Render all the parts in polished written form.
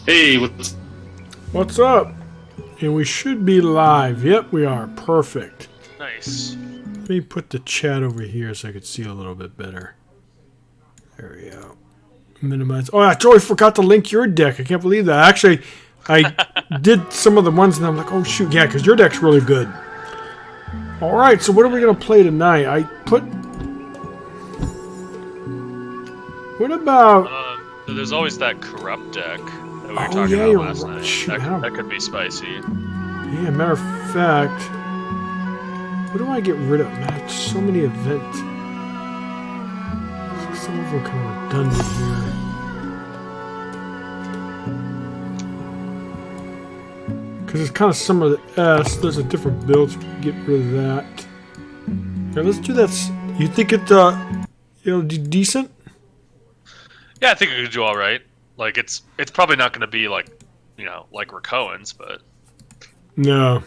Hey, What's up? And we should be live. Yep, we are. Perfect. nice. Let me put the chat over here so I could see a little bit better. There we go. Minimize. Oh, I totally forgot to link your deck. I can't believe that. Actually, I did some of the ones and I'm like, oh shoot, yeah, because your deck's really good. All right, so what are we going to play tonight? What about... There's always that corrupt deck that we were Oh, talking yeah, about you're last right. night. Shoot, That could be spicy. Yeah, matter of fact, what do I get rid of? Man, I have so many events. Some of them are kind of redundant here. Because it's kind of some of the S. There's a different build, so we can get rid of that. Here, let's do that. You think it'll do decent? Yeah, I think it could do all right. Like it's probably not going to be like, like Rakoans, but No.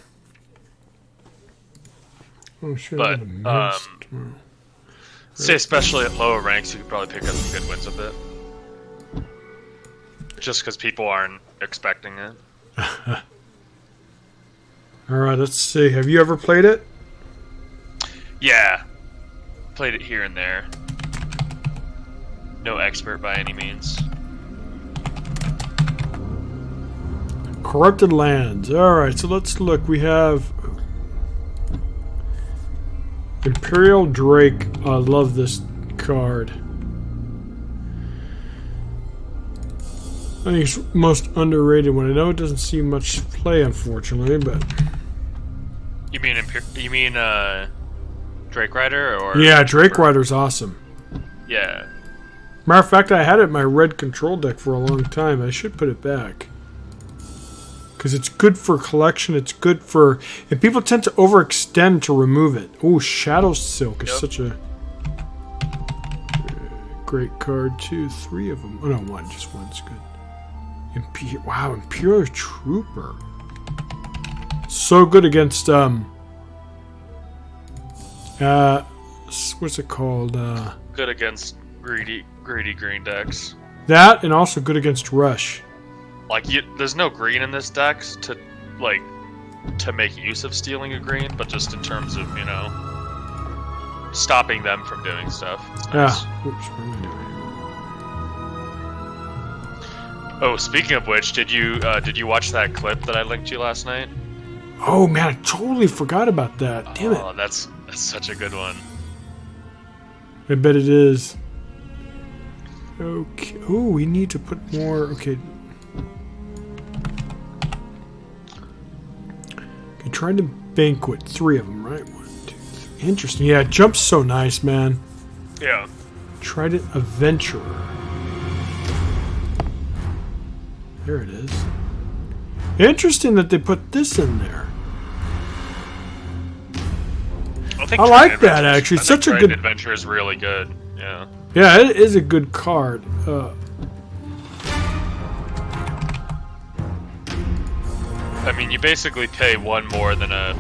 Oh, sure. but say especially at lower ranks, you could probably pick up some good wins with it. Just because people aren't expecting it. All right, let's see. Have you ever played it? Yeah, played it here and there. No expert by any means. Corrupted Lands. Alright, so let's look. We have Imperial Drake. I love this card. I think it's the most underrated one. I know it doesn't see much play, unfortunately, but... You mean Drake Rider or... Yeah, Drake Rider's awesome. Yeah. Matter of fact, I had it in my red control deck for a long time. I should put it back. Because it's good for collection, it's good for... And people tend to overextend to remove it. Oh, Shadow Silk is such a great card, too. 3 of them. Oh, no, 1. Just 1's good. Wow, Imperial Trooper. So good against, what's it called? Good against greedy green decks. That, and also good against Rush. Like, there's no green in this deck to make use of stealing a green, but just in terms of, stopping them from doing stuff. It's nice. Yeah. Oops, what am I doing? Oh, speaking of which, did you watch that clip that I linked you last night? Oh, man, I totally forgot about that. Damn it. Oh, that's such a good one. I bet it is. Okay. Oh, we need to put more. Okay. Okay, try to banquet. 3 of them, right? 1, 2, 3. Interesting. Yeah, it jumps so nice, man. Yeah. Trident Adventurer. There it is. Interesting that they put this in there. I like that, actually. Such a good... Adventure is really good. Yeah. Yeah, it is a good card. I mean, you basically pay 1 more than a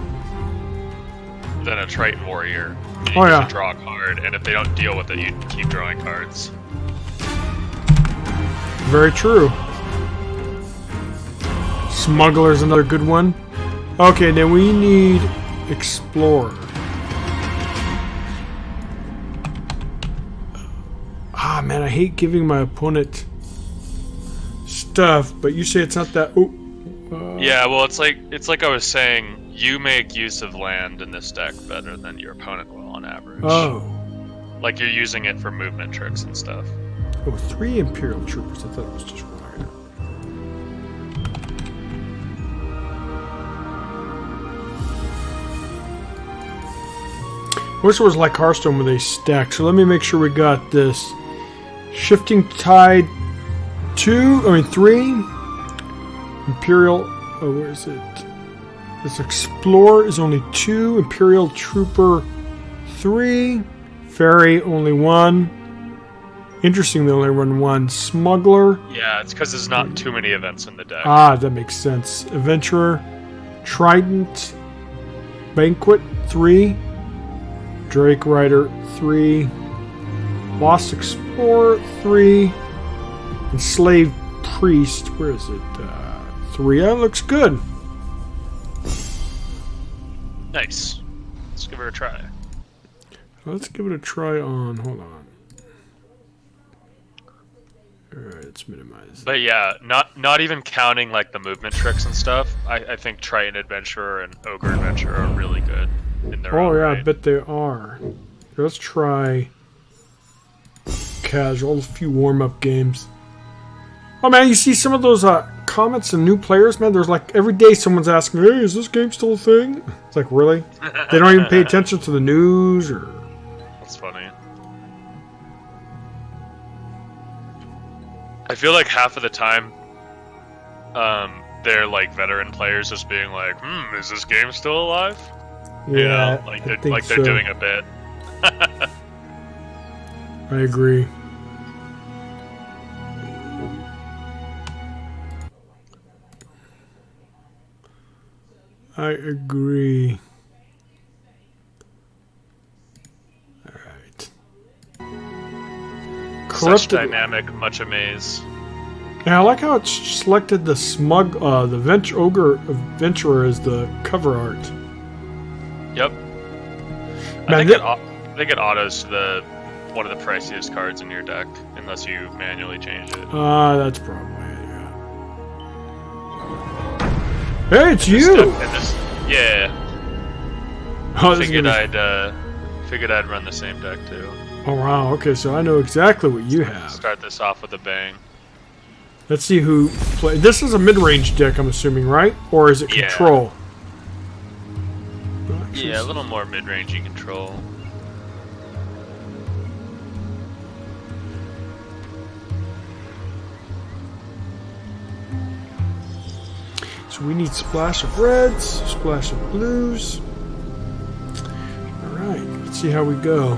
Triton Warrior. And you get to draw a card, and if they don't deal with it, you keep drawing cards. Very true. Smuggler's another good one. Okay, then we need Explorer. Ah, man, I hate giving my opponent stuff, but you say it's not that... Oh. Yeah, well, it's like I was saying, you make use of land in this deck better than your opponent will on average. Oh. Like you're using it for movement tricks and stuff. Oh, 3 Imperial Troopers. I thought it was just 1. I wish it was like Hearthstone where they stack. So let me make sure we got this. Shifting Tide 3. Imperial. Oh, where is it? This Explorer is only 2. Imperial Trooper 3. Fairy only 1. Interesting, they only run 1. Smuggler. Yeah, it's because there's not too many events in the deck. Ah, that makes sense. Adventurer. Trident. Banquet 3. Drake Rider 3. Lost Explorer 3. Enslaved priest. Where is it? 3. That looks good. Nice. Let's give her a try. Let's give it a try on. Hold on. Alright, let's minimize. But yeah, not even counting like the movement tricks and stuff. I think Triton Adventurer and Ogre Adventurer are really good in their own Oh, yeah, right. I bet they are. Let's try casual, a few warm-up games. Oh, man, you see some of those comments and new players, man? There's like every day someone's asking, hey, is this game still a thing? It's like, really? They don't even pay attention to the news or... That's funny. I feel like half of the time, they're like veteran players just being like, is this game still alive? Yeah, You know, I think they're doing a bit. I agree. I agree. Alright. Such dynamic, much amaze. Yeah, I like how it's selected the Ogre Adventurer as the cover art. Yep. Man, They get autos to one of the priciest cards in your deck, unless you manually change it. That's probably it, yeah. Hey, it's you! Yeah. Oh, Figured I'd run the same deck too. Oh, wow, okay, so I know exactly what you have. Start this off with a bang. Let's see who play. This is a mid-range deck, I'm assuming, right? Or is it Yeah. control? Yeah, a little more mid-rangey control. So we need splash of reds, splash of blues. Alright, let's see how we go.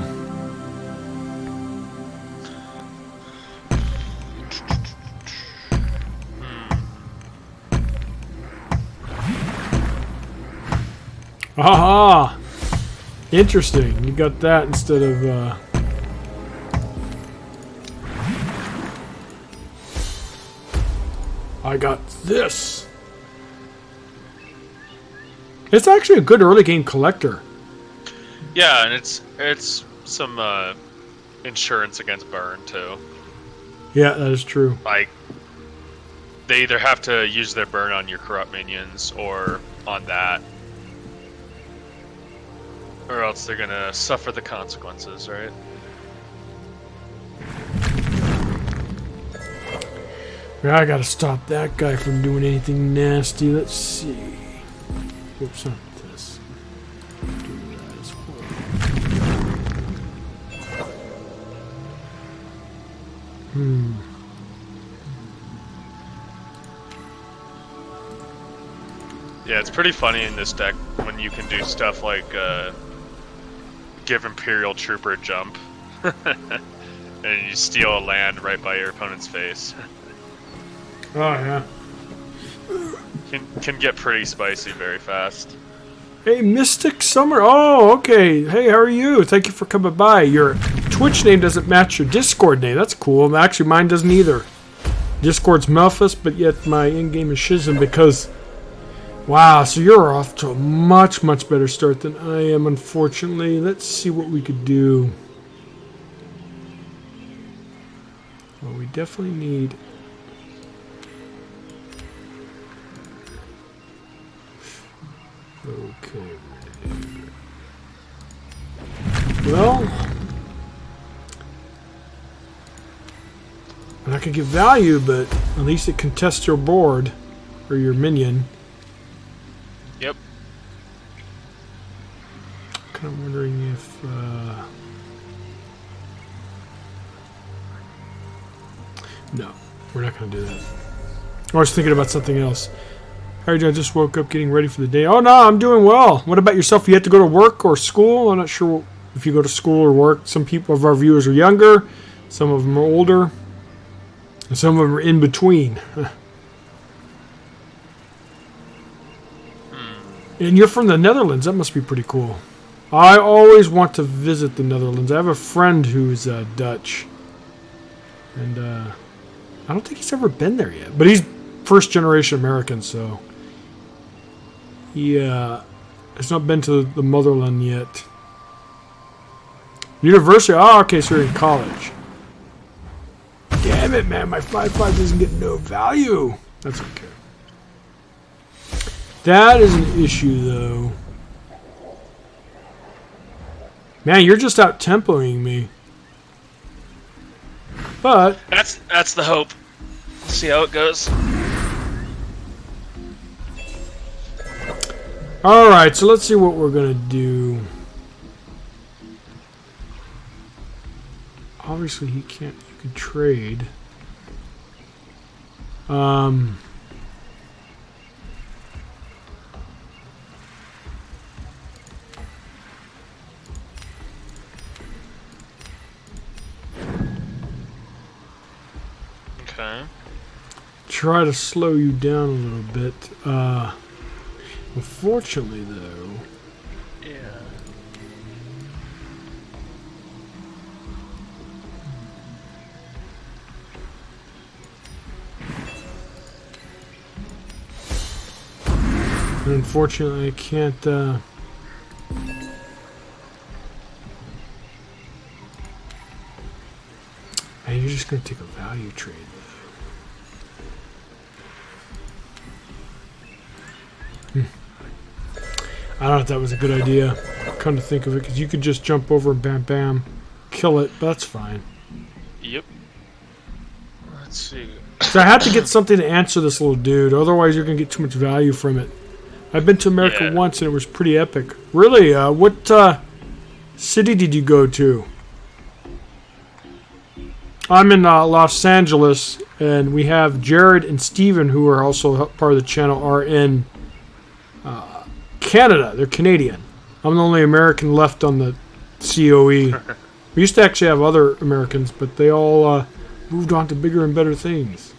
Aha! Interesting. You got that instead of I got this. It's actually a good early game collector. Yeah, and it's some insurance against burn too. Yeah, that is true. Like, they either have to use their burn on your corrupt minions or on that, or else they're gonna suffer the consequences, right? Yeah, I gotta stop that guy from doing anything nasty. Let's see. Whoops, not this. Do that as well. Yeah, it's pretty funny in this deck when you can do stuff like give Imperial Trooper jump, and you steal a land right by your opponent's face. Oh, yeah. Can get pretty spicy very fast. Hey, Mystic Summer. Oh, okay. Hey, how are you? Thank you for coming by. Your Twitch name doesn't match your Discord name. That's cool. Actually, mine doesn't either. Discord's Melfice, but yet my in-game is Shizen because... Wow, so you're off to a much, much better start than I am, unfortunately. Let's see what we could do. Well, we definitely need... Okay. Well, I'm not gonna give value, but at least it contests your board or your minion. Yep. Kind of wondering if no, we're not gonna do that. I was thinking about something else. How are you doing? I just woke up getting ready for the day. Oh, no, I'm doing well. What about yourself? You have to go to work or school? I'm not sure if you go to school or work. Some people of our viewers are younger. Some of them are older. And some of them are in between. And you're from the Netherlands. That must be pretty cool. I always want to visit the Netherlands. I have a friend who's Dutch. And I don't think he's ever been there yet. But he's first generation American, so he has not been to the motherland yet. University. Oh, okay, so you're in college. Damn it, man. My 5.5 doesn't get no value. That's okay. That is an issue, though. Man, you're just out tempoing me. But that's the hope. See how it goes. Alright, so let's see what we're gonna do. Obviously he can't, you can trade. Okay. Try to slow you down a little bit. Unfortunately, though. Yeah. Unfortunately, I can't. And you're just going to take a value trade, though. I don't know if that was a good idea. Come to think of it, because you could just jump over and bam, bam, kill it. But that's fine. Yep. Let's see. So I have to get something to answer this little dude. Otherwise, you're going to get too much value from it. I've been to America once, and it was pretty epic. Really? What city did you go to? I'm in Los Angeles, and we have Jared and Steven, who are also part of the channel, are in Canada. They're Canadian. I'm the only American left on the COE. We used to actually have other Americans, but they all moved on to bigger and better things.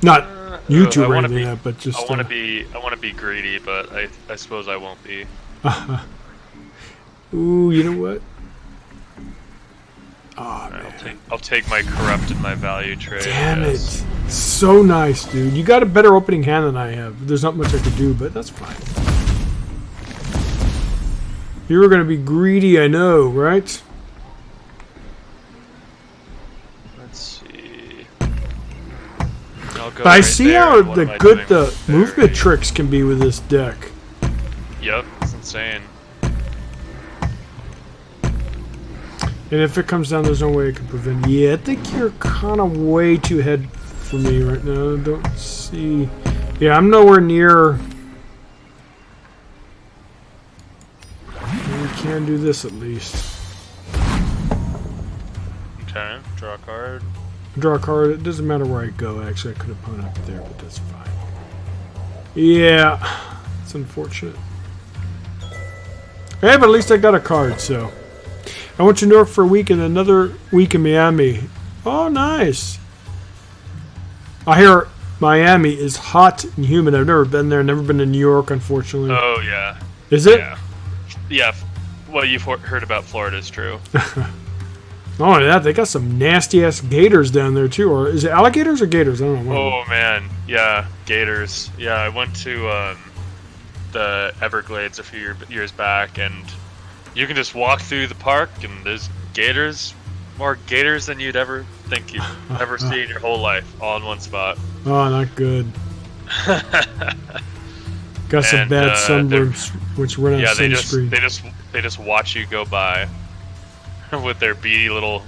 Not YouTube or anything like that, but just... I want to be greedy, but I suppose I won't be. Ooh, you know what? Oh, man. I'll take my corrupt and my value trade. Damn it. So nice, dude. You got a better opening hand than I have. There's not much I could do, but that's fine. You were going to be greedy, I know, right? Let's see. But I see how good the movement tricks can be with this deck. Yep, it's insane. And if it comes down, there's no way I can prevent it. Yeah, I think you're kind of way too ahead for me right now. Don't see... Yeah, I'm nowhere near... We can do this at least. Okay, draw a card. Draw a card. It doesn't matter where I go. Actually, I could have put it up there, but that's fine. Yeah, it's unfortunate. Hey, but at least I got a card, so... I went to New York for a week and another week in Miami. Oh, nice. I hear Miami is hot and humid. I've never been there. Never been to New York, unfortunately. Oh, yeah. Is it? Yeah. What you've heard about Florida is true. Oh, yeah. They got some nasty-ass gators down there, too. Or is it alligators or gators? I don't know. Oh, man. Yeah, gators. Yeah, I went to the Everglades a few years back, and... You can just walk through the park, and there's gators, more gators than you'd ever think you'd ever see in your whole life, all in one spot. Oh, not good. Got some bad sunburns, which run out sunscreen. They just watch you go by with their beady little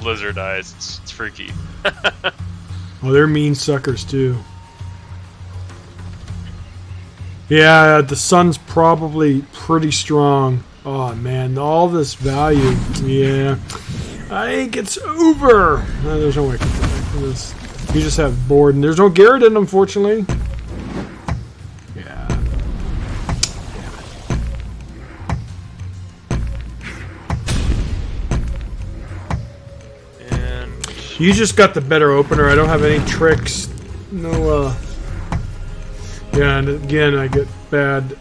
lizard eyes. It's freaky. Oh, they're mean suckers too. Yeah, the sun's probably pretty strong. Oh, man, all this value. Yeah. I think it's over. No, there's no way I can protect this. You just have board, and there's no Garrett, unfortunately. Yeah. And you just got the better opener. I don't have any tricks. No, yeah, and again, I get bad...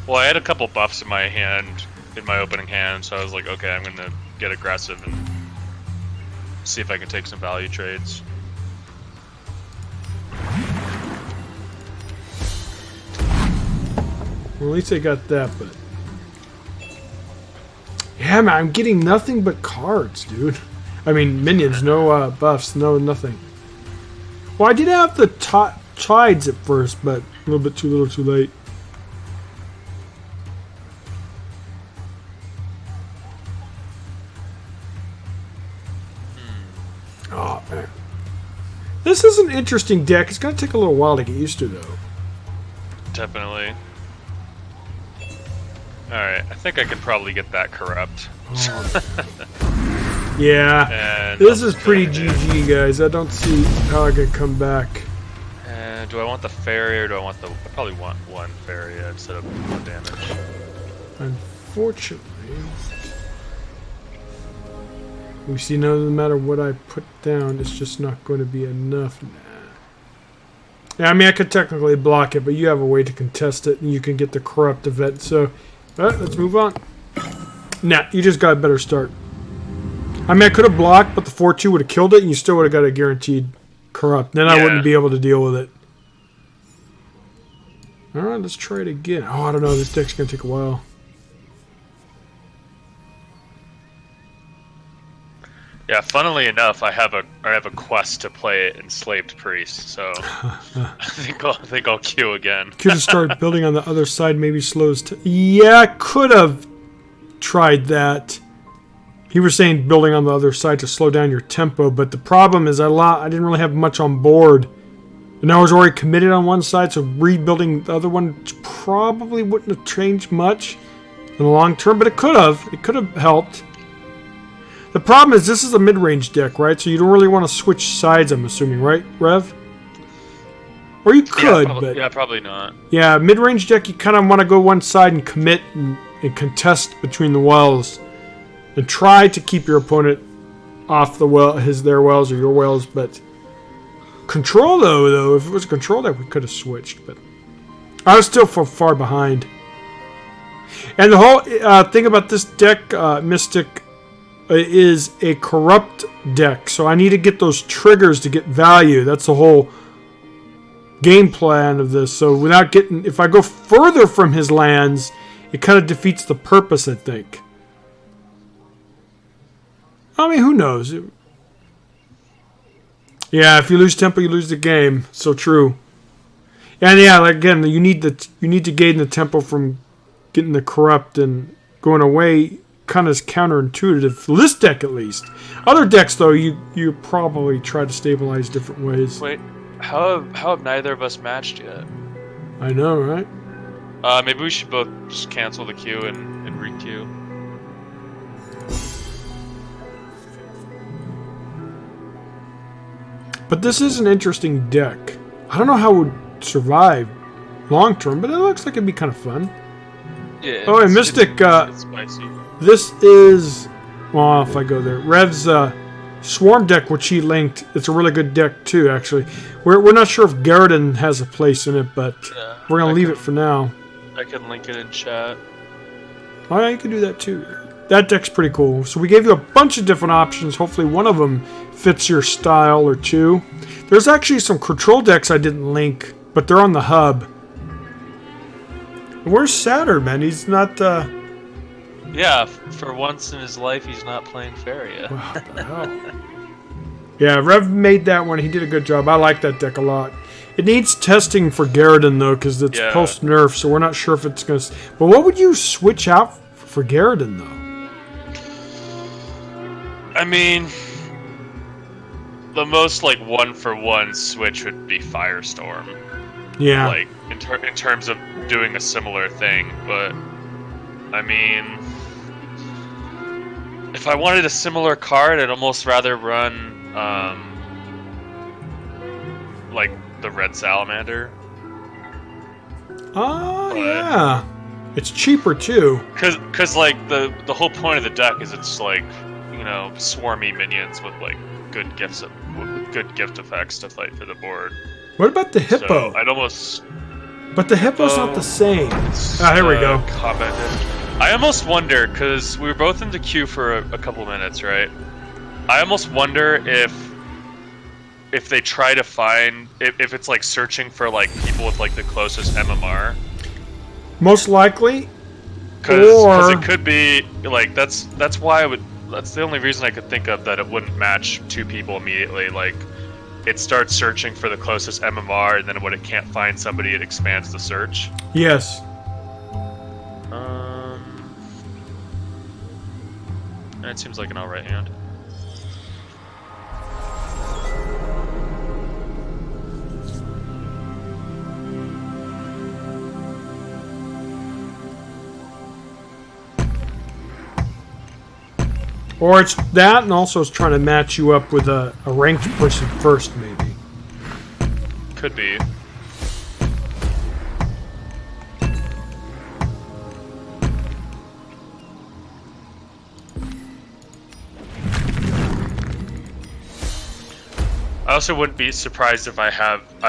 Well, I had a couple buffs in my hand, in my opening hand, so I was like, okay, I'm gonna get aggressive and see if I can take some value trades. Well, at least I got that, but... Yeah, man, I'm getting nothing but cards, dude. I mean, minions, no buffs, no nothing. Well, I did have the tides at first, but a little bit too little too late. Oh, man. This is an interesting deck. It's going to take a little while to get used to, though. Definitely. Alright, I think I could probably get that corrupt. Oh. Yeah, and this is pretty GG, guys. I don't see how I can come back. And do I want the Faeria or do I want the... I probably want one Faeria instead of one damage. Unfortunately... We see no matter what I put down, it's just not going to be enough. Nah. Yeah, I mean, I could technically block it, but you have a way to contest it, and you can get the corrupt event, so... Alright, let's move on. Nah, you just got a better start. I mean, I could have blocked, but the 4-2 would have killed it, and you still would have got a guaranteed corrupt. Then I wouldn't be able to deal with it. Alright, let's try it again. Oh, I don't know, this deck's going to take a while. Yeah, funnily enough, I have a quest to play it Enslaved Priest, so I think I'll queue again. Could have started building on the other side, maybe slows. Yeah, I could have tried that. He was saying building on the other side to slow down your tempo, but the problem is I didn't really have much on board, and I was already committed on one side, so rebuilding the other one probably wouldn't have changed much in the long term, but it could have. It could have helped. The problem is this is a mid-range deck, right? So you don't really want to switch sides, I'm assuming, right, Rev? Or you could, but... Yeah, probably not. Yeah, mid-range deck, you kind of want to go one side and commit and contest between the wells. And try to keep your opponent off the well, their wells or your wells, but... Control, though, if it was a control deck, we could have switched, but... I was still far behind. And the whole thing about this deck, Mystic... is a corrupt deck, so I need to get those triggers to get value. That's the whole game plan of this. So without getting, if I go further from his lands, it kind of defeats the purpose, I think. I mean, who knows? Yeah, if you lose tempo, you lose the game. So true. And yeah, like, again, you need to gain the tempo from getting the corrupt and going away. Kind of is counterintuitive for this deck, at least. Other decks, though, you probably try to stabilize different ways. Wait, how have neither of us matched yet? I know, right? Maybe we should both just cancel the queue and re-queue. But this is an interesting deck. I don't know how it would survive long term, but it looks like it'd be kind of fun. Yeah. Oh, and Mystic. It's spicy. This is, well, if I go there, Rev's Swarm deck, which he linked. It's a really good deck too, actually. We're not sure if Garridan has a place in it, but we're gonna leave it for now. I can link it in chat. Oh yeah, you can do that too. That deck's pretty cool. So we gave you a bunch of different options. Hopefully one of them fits your style or two. There's actually some control decks I didn't link, but they're on the hub. Where's Saturn, man? He's not. Yeah, for once in his life, he's not playing Faeria. What the hell? Yeah, Rev made that one. He did a good job. I like that deck a lot. It needs testing for Garridan, though, because it's post-nerf, so we're not sure if it's going to... But what would you switch out for Garridan, though? I mean... The most, like, one-for-one switch would be Firestorm. Yeah. Like, in terms of doing a similar thing, but... I mean... If I wanted a similar card, I'd almost rather run, like, the Red Salamander. Oh, yeah. It's cheaper, too. Cause like, the whole point of the deck is it's, like, you know, swarmy minions with, like, good gift effects to fight for the board. What about the Hippo? So I'd almost... But the Hippo's not the same. Ah, here we go. Commented. I almost wonder, because we were both in the queue for a couple minutes, right? I almost wonder if they try to find if it's like searching for like people with like the closest MMR. Most likely. Because it could be like that's why I would. That's the only reason I could think of that it wouldn't match two people immediately. Like it starts searching for the closest MMR, and then when it can't find somebody, it expands the search. Yes. That seems like an alright hand. Or it's that, and also it's trying to match you up with a ranked person first, maybe. Could be. I also wouldn't be surprised if I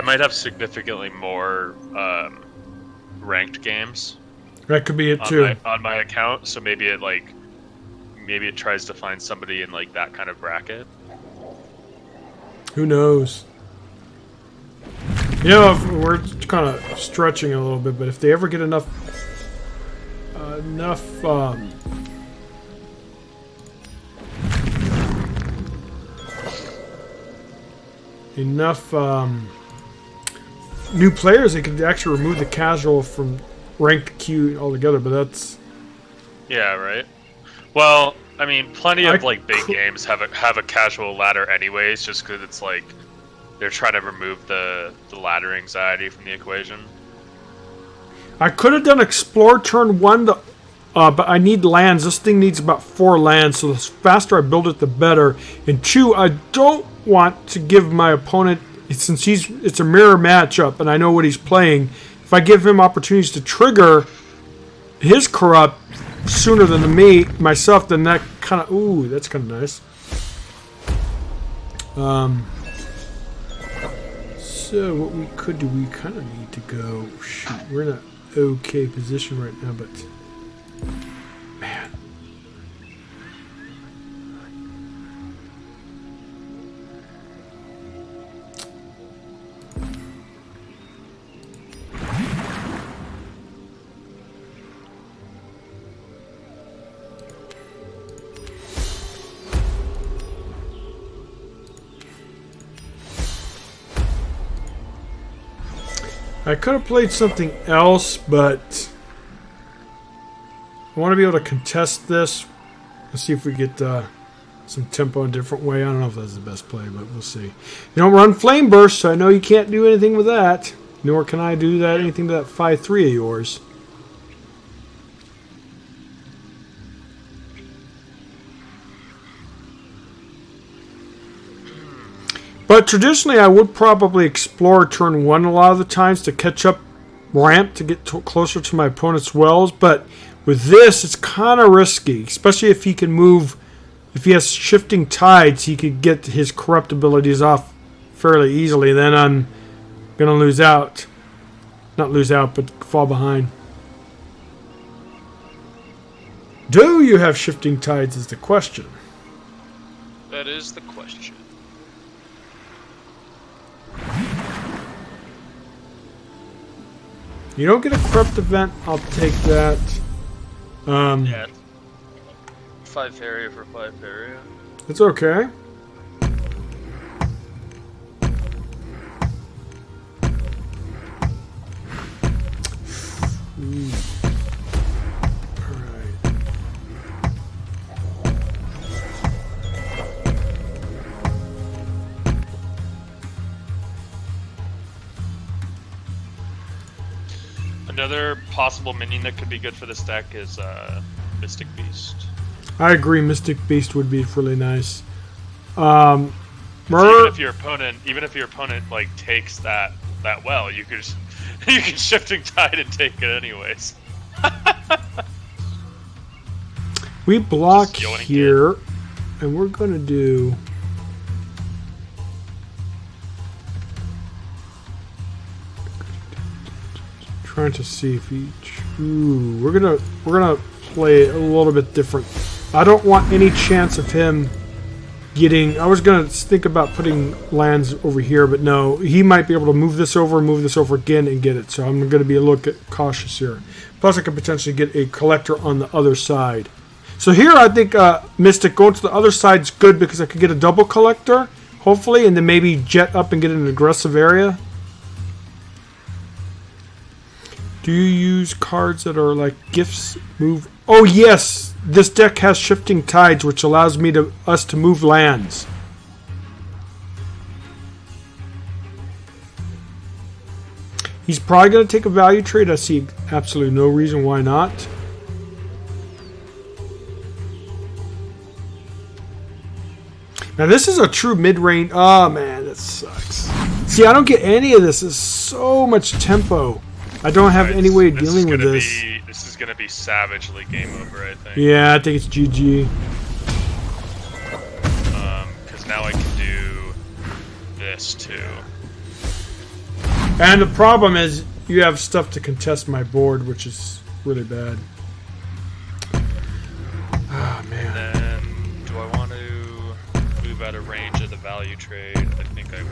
might have significantly more ranked games. That could be it too. On my account, so maybe it tries to find somebody in like that kind of bracket. Who knows? You know, if we're kind of stretching a little bit, but if they ever get enough new players, they could actually remove the casual from ranked queue altogether. But that's yeah, right. Well, I mean, plenty of like big games have a casual ladder anyways, just because it's like they're trying to remove the ladder anxiety from the equation. I could have done explore turn 1, but I need lands. This thing needs about 4 lands, so the faster I build it, the better. And 2, I don't want to give my opponent, since it's a mirror matchup, and I know what he's playing. If I give him opportunities to trigger his corrupt sooner than myself, then that kind of, ooh, that's kind of nice. So what we could do, we kind of need to go, shoot, we're in an okay position right now, but man. I could have played something else, but I want to be able to contest this. Let's see if we get some tempo a different way. I don't know if that's the best play, but we'll see. You don't run Flame Burst, so I know you can't do anything with that. Nor can I do that anything to that 5/3 of yours. But traditionally, I would probably explore turn 1 a lot of the times to catch up ramp to get closer to my opponent's wells. But with this, it's kind of risky, especially if he can move. If he has shifting tides, he could get his corrupt abilities off fairly easily. Then I'm going to lose out. Not lose out, but fall behind. Do you have shifting tides is the question. That is the question. You don't get a corrupt event, I'll take that. Yeah. 5 Faeria for 5 Faeria. It's okay. Another possible minion that could be good for this deck is Mystic Beast. I agree. Mystic Beast would be really nice. Even if your opponent like takes that well, you could you can shifting tide and take it anyways. We block here, and we're gonna do. Trying to see if each. Ooh, we're gonna play it a little bit different. I don't want any chance of him getting... I was going to think about putting lands over here, but no. He might be able to move this over again and get it. So I'm going to be a little bit cautious here. Plus, I could potentially get a collector on the other side. So here, I think Mystic going to the other side is good because I could get a double collector, hopefully, and then maybe jet up and get an aggressive area. Do you use cards that are like gifts move? Oh yes, this deck has Shifting Tides, which allows us to move lands. He's probably going to take a value trade. I see absolutely no reason why not. Now this is a true mid-range. Oh man, that sucks. See, I don't get any of this. There's so much tempo. I don't have any way of dealing with this. This is gonna be savagely game over, I think. Yeah, I think it's GG. Because now I can do this too. And the problem is, you have stuff to contest my board, which is really bad. Ah, man. And then, do I want to move out of range of the value trade? I think I will.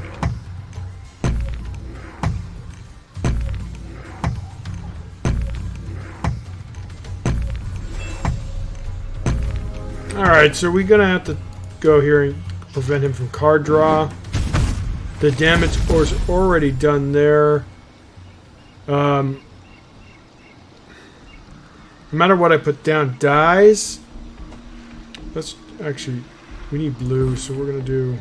Alright, so we're going to have to go here and prevent him from card draw. The damage is already done there. No matter what I put down, dies. Let's actually... We need blue, so we're going to do...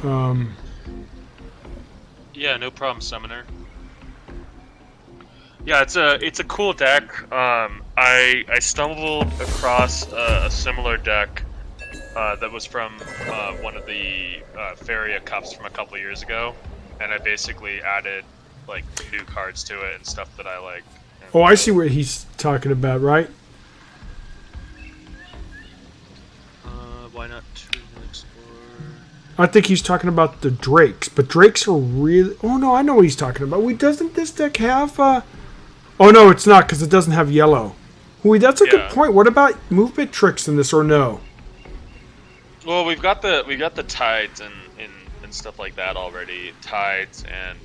Oh, man. Yeah, no problem, Summoner. Yeah, it's a cool deck. I stumbled across a similar deck that was from one of the Faeria Cups from a couple years ago, and I basically added like new cards to it and stuff that I like. Oh, I see what he's talking about, right? Why not explore? I think he's talking about the Drakes, but Drakes are really... Oh, no, I know what he's talking about. Doesn't this deck have... Oh, no, it's not, because it doesn't have yellow. Wait, that's a good point. What about movement tricks in this, or no? Well, we got the tides and stuff like that already. Tides and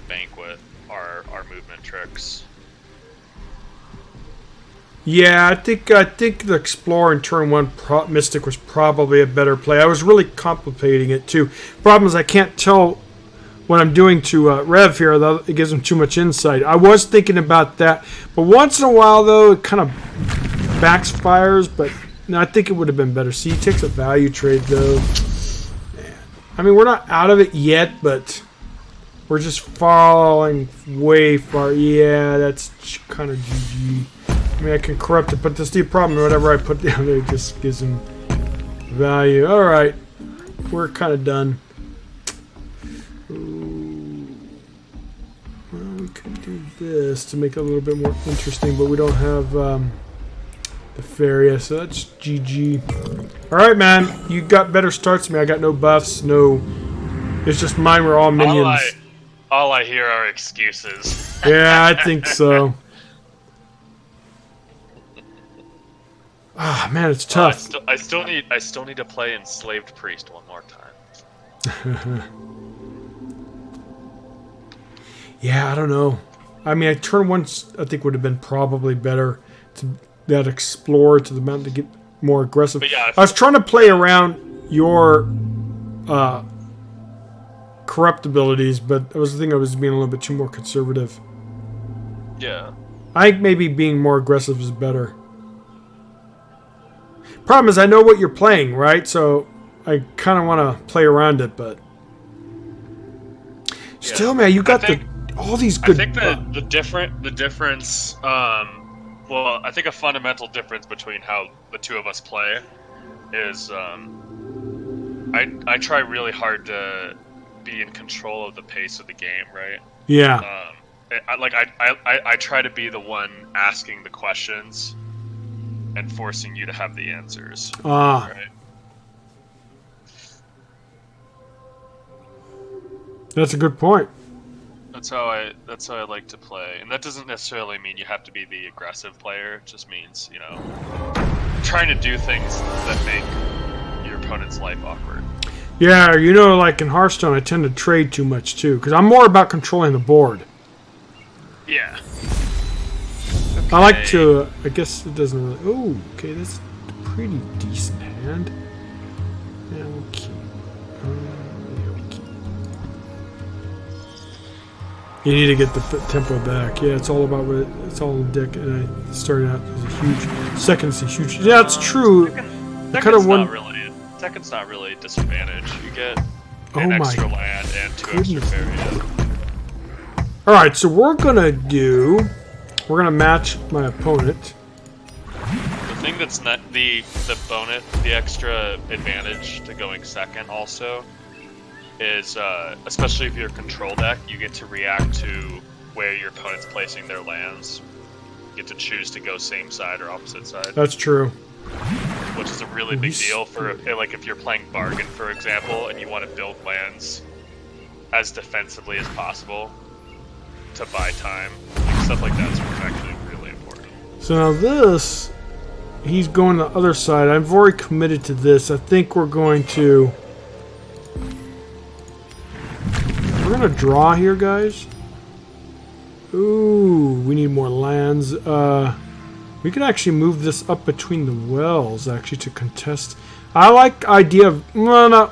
Banquet are movement tricks. Yeah, I think the Explorer in turn 1 Mystic was probably a better play. I was really complicating it too. Problem is I can't tell what I'm doing to Rev here. It gives him too much insight. I was thinking about that, but once in a while though it kind of backfires. But no, I think it would have been better. See, he takes a value trade though. Man. I mean, we're not out of it yet, but we're just falling way far. Yeah, that's kind of GG. I mean, I can corrupt it, but that's the problem. Whatever I put down there just gives him value. Alright. We're kind of done. Ooh. Well, we could do this to make it a little bit more interesting, but we don't have the Faeria, so that's GG. Alright, man. You got better starts than me. I got no buffs, no... It's just mine were all minions. All I hear are excuses. Yeah, I think so. Ah, man, it's tough. I still need to play Enslaved Priest one more time. Yeah, I don't know. I mean, turn 1 I think would have been probably better to that Explorer to the mountain to get more aggressive. But yeah, I was trying to play around your corrupt abilities, but I was thinking I was being a little bit too more conservative. Yeah. I think maybe being more aggressive is better. Problem is, I know what you're playing, right? So I kind of want to play around it, but still, man, you got all these good. I think the difference. Well, I think a fundamental difference between how the two of us play is I try really hard to be in control of the pace of the game, right? Yeah. I try to be the one asking the questions and forcing you to have the answers. Right? That's a good point. That's how I like to play, and that doesn't necessarily mean you have to be the aggressive player. It just means, you know, trying to do things that make your opponent's life awkward. Yeah, you know, like in Hearthstone, I tend to trade too much too, because I'm more about controlling the board. Yeah. I like to. I guess it doesn't really. Oh, okay, that's a pretty decent hand. Yeah, we'll keep. Yeah, we'll keep. You need to get the tempo back. Yeah, it's all about what it's all deck. And I started out as a huge. Second is a huge. Yeah, it's true. Second's not really a disadvantage. You get Oh an my extra land and 2 extra goodness. Faeria. All right, so we're gonna match my opponent. The thing that's not the bonus, the extra advantage to going second also is, especially if you're a control deck, you get to react to where your opponent's placing their lands. You get to choose to go same side or opposite side. That's true. Which is a really big deal for, like, if you're playing Bargain, for example, and you want to build lands as defensively as possible to buy time. Stuff like that's actually really important. So now this, he's going the other side. I've already committed to this. I think we're going to draw here, guys. Ooh, we need more lands. We could actually move this up between the wells, actually, to contest. I like the idea of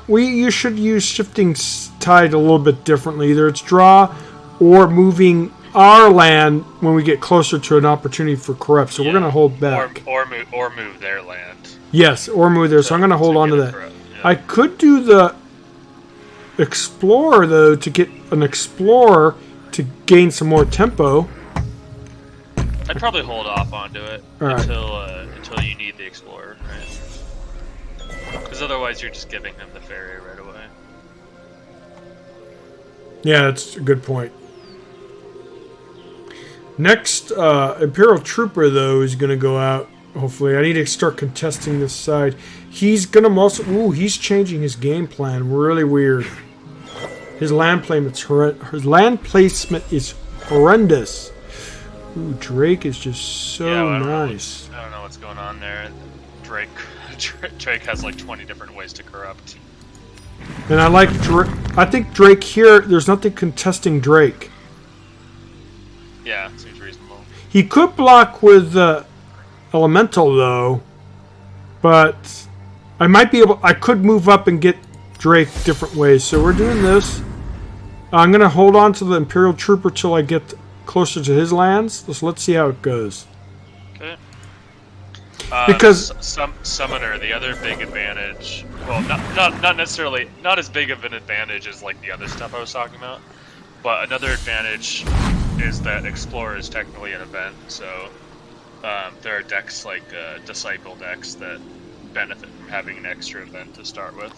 you should use shifting tide a little bit differently. Either it's draw or moving our land when we get closer to an opportunity for corrupt. So we're going to hold back. Or move their land. Yes, or move there. So I'm going to hold on to that. Yeah. I could do the explorer though to get an explorer to gain some more tempo. I'd probably hold off onto it until you need the explorer, right? Because otherwise you're just giving him the Faeria right away. Yeah, that's a good point. Next, Imperial Trooper, though, is going to go out, hopefully. I need to start contesting this side. He's going to also... Ooh, he's changing his game plan. Really weird. His land placement is horrendous. Ooh, Drake is just so nice. I don't know what's going on there. Drake has like 20 different ways to corrupt. And I like I think Drake here, there's nothing contesting Drake. Yeah, seems reasonable. He could block with Elemental though, but I could move up and get Drake different ways. So we're doing this. I'm going to hold on to the Imperial Trooper till I get closer to his lands. So let's see how it goes. Okay. Because Summoner, the other big advantage, well, not necessarily, not as big of an advantage as like the other stuff I was talking about, but another advantage is that Explorer is technically an event, so there are decks like Disciple decks that benefit from having an extra event to start with.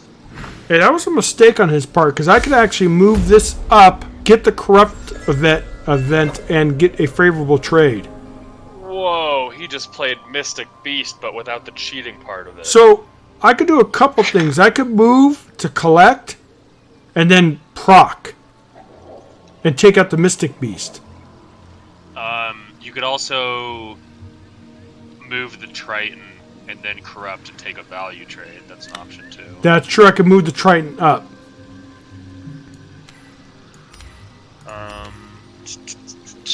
Hey, that was a mistake on his part, because I could actually move this up, get the Corrupt event, and get a favorable trade. Whoa, he just played Mystic Beast, but without the cheating part of it. So, I could do a couple things. I could move to collect, and then proc, and take out the Mystic Beast. You could also move the Triton and then corrupt and take a value trade. That's an option too. That's true. I could move the Triton up.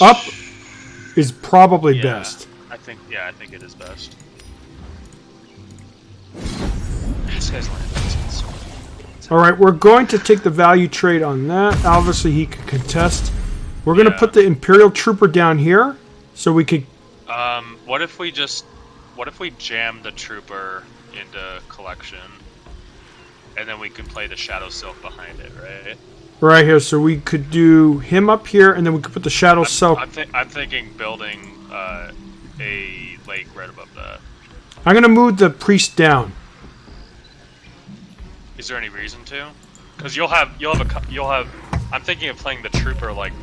Up is probably best. I think it is best. This guy's landing. Alright, we're going to take the value trade on that. Obviously, he could contest. We're going to put the Imperial Trooper down here, so we could... What if we jam the Trooper into Collection, and then we can play the Shadow Silk behind it, right? Right here, so we could do him up here, and then we could put the Shadow Silk... I'm thinking building a lake right above that. I'm going to move the Priest down. Is there any reason to? Because you'll have. I'm thinking of playing the Trooper like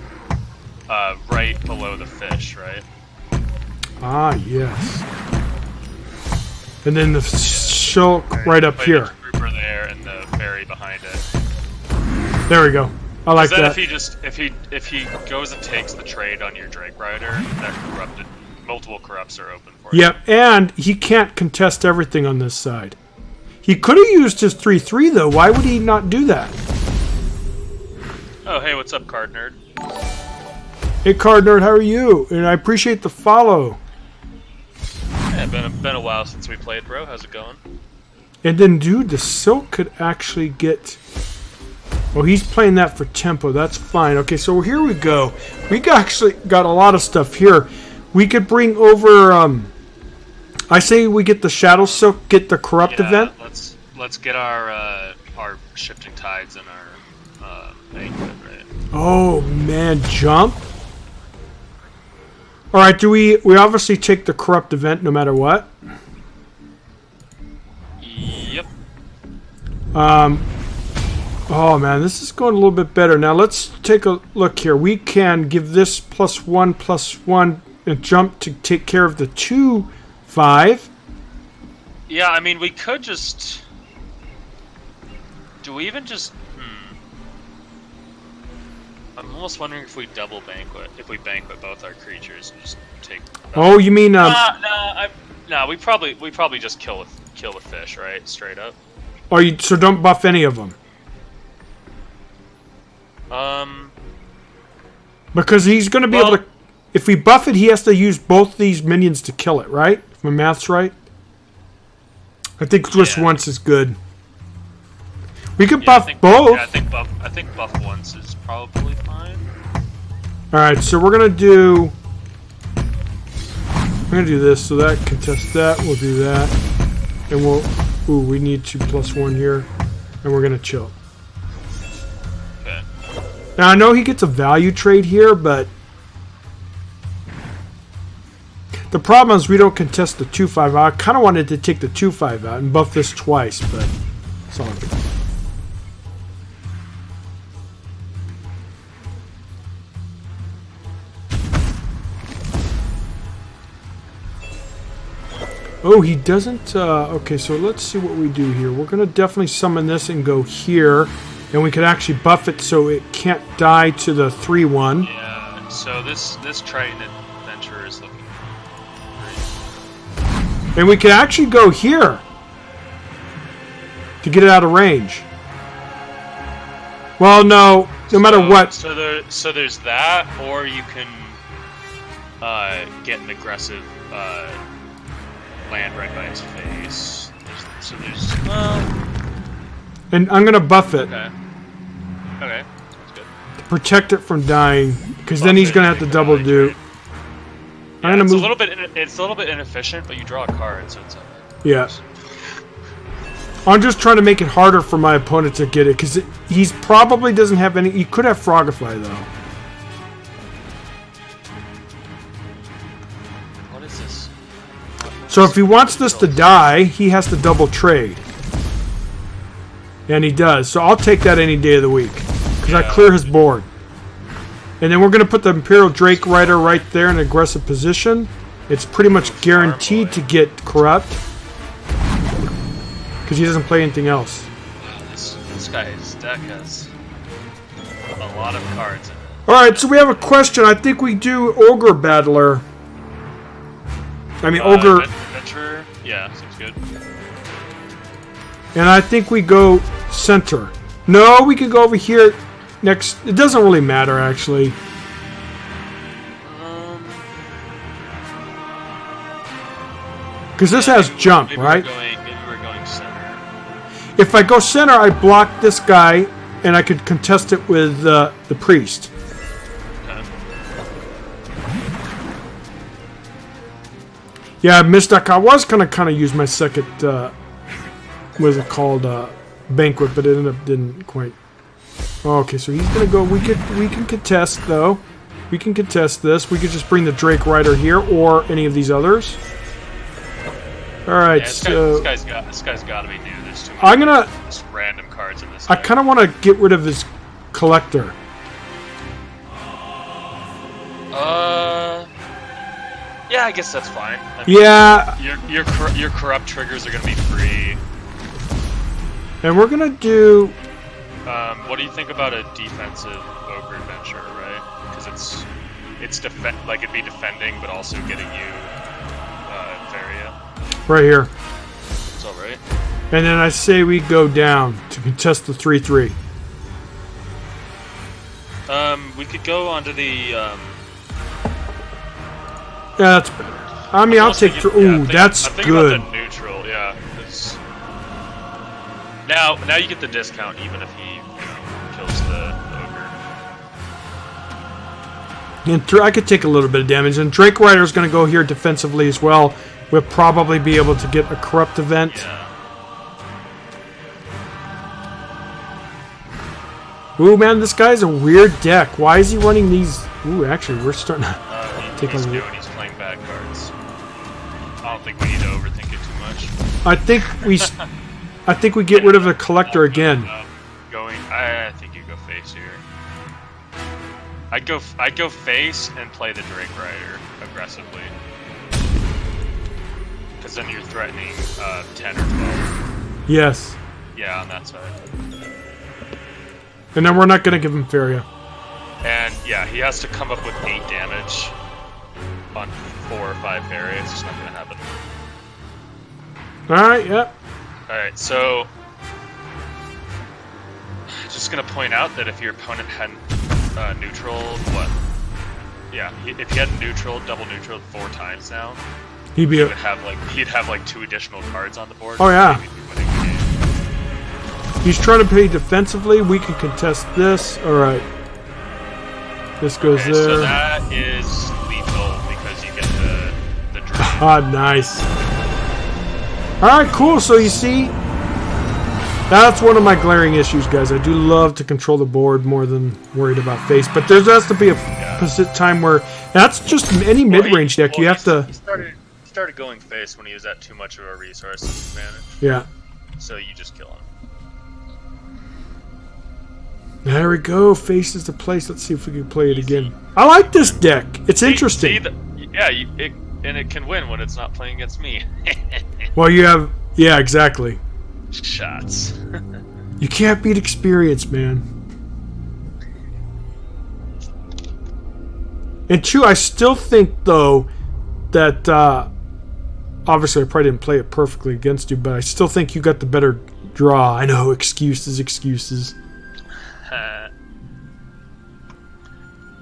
right below the fish, right? Ah, yes. And then the Silk right up here. The Trooper there and the Fairy behind it. There we go. I like then that. if he goes and takes the trade on your Drake Rider, that corrupted multiple corrupts are open for you. Yep, and he can't contest everything on this side. He could have used his 3/3 though. Why would he not do that? Oh, hey, what's up, Card Nerd? Hey, Card Nerd, how are you? And I appreciate the follow. Yeah, been a while since we played, bro. How's it going? And then, dude, the Silk could actually get... Oh, he's playing that for tempo. That's fine. Okay, so here we go. We actually got a lot of stuff here. We could bring over... I say we get the Shadow Silk, get the Corrupt event. Let's get our Shifting Tides and our banquet, right? Oh, man, jump? Alright, do we obviously take the Corrupt event no matter what? Yep. Oh man, this is going a little bit better. Now let's take a look here. We can give this +1/+1 and jump to take care of the 2/5. Yeah, I mean, we could just... Do we even just... I'm almost wondering if we double banquet, if we banquet both our creatures and just take... Oh, you mean... No, we probably just kill the fish, right? Straight up. Oh, so don't buff any of them. Because he's going to be able to... If we buff it, he has to use both these minions to kill it, right? If my math's right. I think just once is good. We could buff both. Yeah, I think buff once is probably fine. Alright, so we're going to do... I'm going to do this, so that contests that. We'll do that. And we'll... Ooh, we need to +1 here. And we're going to chill. Okay. Now, I know he gets a value trade here, but... The problem is we don't contest the 2/5 out. I kind of wanted to take the 2/5 out and buff this twice, but... It's all good. Oh, he doesn't... okay, so let's see what we do here. We're going to definitely summon this and go here. And we could actually buff it so it can't die to the 3/1. Yeah, so this Triton Adventurer is looking great. And we could actually go here to get it out of range. Well, no matter what. So there's that, or you can get an aggressive land right by his face. And I'm gonna buff it. Okay. Okay, sounds good. To protect it from dying, because then he's gonna have to double do. Yeah, it's a little bit inefficient, but you draw a card, so it's. Yeah. I'm just trying to make it harder for my opponent to get it, because he's probably doesn't have any. He could have Frogify though. What is this? So if he wants this to die, he has to double trade. And he does. So I'll take that any day of the week. Because I clear his board. And then we're going to put the Imperial Drake Rider right there in an aggressive position. It's pretty much guaranteed to get Corrupt. Because he doesn't play anything else. This guy's deck has a lot of cards in it. Alright, so we have a question. I think we do Ogre Battler. I mean, Ogre... Adventurer? Yeah, seems good. And I think we go center. No, we could go over here next. It doesn't really matter, actually. Because this has jump, maybe right? Maybe we're going center. If I go center, I block this guy, and I could contest it with the priest. Okay. Yeah, I missed that. I was going to kind of use my second... what is it called? Banquet, but it didn't quite. Okay, so he's gonna go. We can contest though. We can contest this. We could just bring the Drake Rider here or any of these others. All right, yeah, so this guy's got to be new. There's too many I'm gonna just random cards in this. I kind of want to get rid of his collector. Yeah, I guess that's fine. I mean, Yeah. Your corrupt triggers are gonna be free. And we're gonna do. What do you think about a defensive ogre adventure, right? Because it's like it'd be defending, but also getting you Faeria. Right here. It's all right. And then I say we go down to contest the 3-3. We could go onto the. Yeah, that's better. I mean, I'll take. Ooh, that's good. About the neutral, yeah. Now you get the discount even if he kills the ogre. And I could take a little bit of damage. And Drake Rider's going to go here defensively as well. We'll probably be able to get a corrupt event. Yeah. Ooh, man, this guy's a weird deck. Why is he running these? Ooh, actually, we're starting to take a look. He's playing bad cards. I don't think we need to overthink it too much. I think we get rid of the collector again. I think you go face here. I'd go face and play the Drake Rider aggressively. Because then you're threatening 10 or 12. Yes. Yeah, on that side. And then we're not going to give him Faeria. And yeah, he has to come up with 8 damage on 4 or 5 Faeria. It's just not going to happen. Alright, yeah. Alright, so just going to point out that if your opponent hadn't neutral, yeah, if he had neutral, double neutral 4 times now, he'd have like 2 additional cards on the board. Oh yeah. He's trying to play defensively. We can contest this. Alright. This goes there. So that is lethal because you get the draw. Ah, nice. Alright, cool. So you see, that's one of my glaring issues, guys. I do love to control the board more than worried about face. But there has to be a time where that's just any mid-range deck. You have to. He started going face when he was at too much of a resource advantage. Yeah. So you just kill him. There we go. Face is the place. Let's see if we can play it again. I like this deck. It's interesting. And it can win when it's not playing against me. Well, you have... Yeah, exactly. Shots. You can't beat experience, man. And two, I still think, though, that... obviously, I probably didn't play it perfectly against you, but I still think you got the better draw. I know, excuses.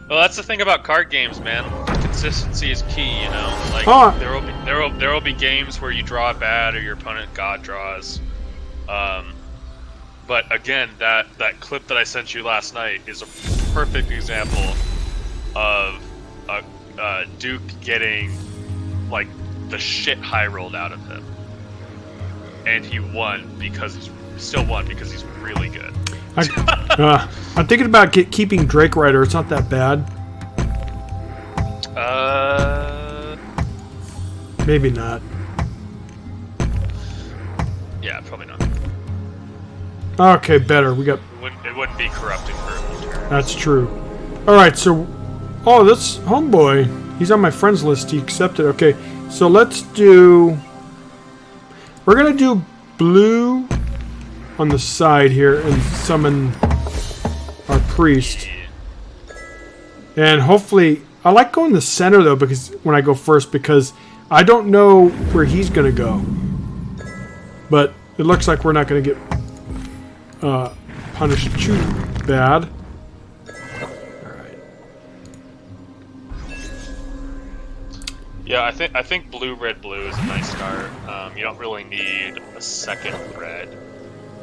Well, that's the thing about card games, man. Consistency is key, you know. Like there will be games where you draw bad or your opponent god draws. But again, that clip that I sent you last night is a perfect example of a Duke getting like the shit high rolled out of him, and he won because he's really good. I'm thinking about keeping Drake Rider. It's not that bad. Maybe not. Yeah, probably not. Okay, better. We got. It wouldn't be corrupting for a whole turn. That's true. All right, so. Oh, this homeboy. He's on my friends list. He accepted. Okay, so let's do. We're gonna do blue on the side here and summon our priest. And hopefully, I like going the center though, because when I go first, because I don't know where he's gonna go. But it looks like we're not gonna get punished too bad. Alright. Yeah, I think blue, red, blue is a nice start. You don't really need a second red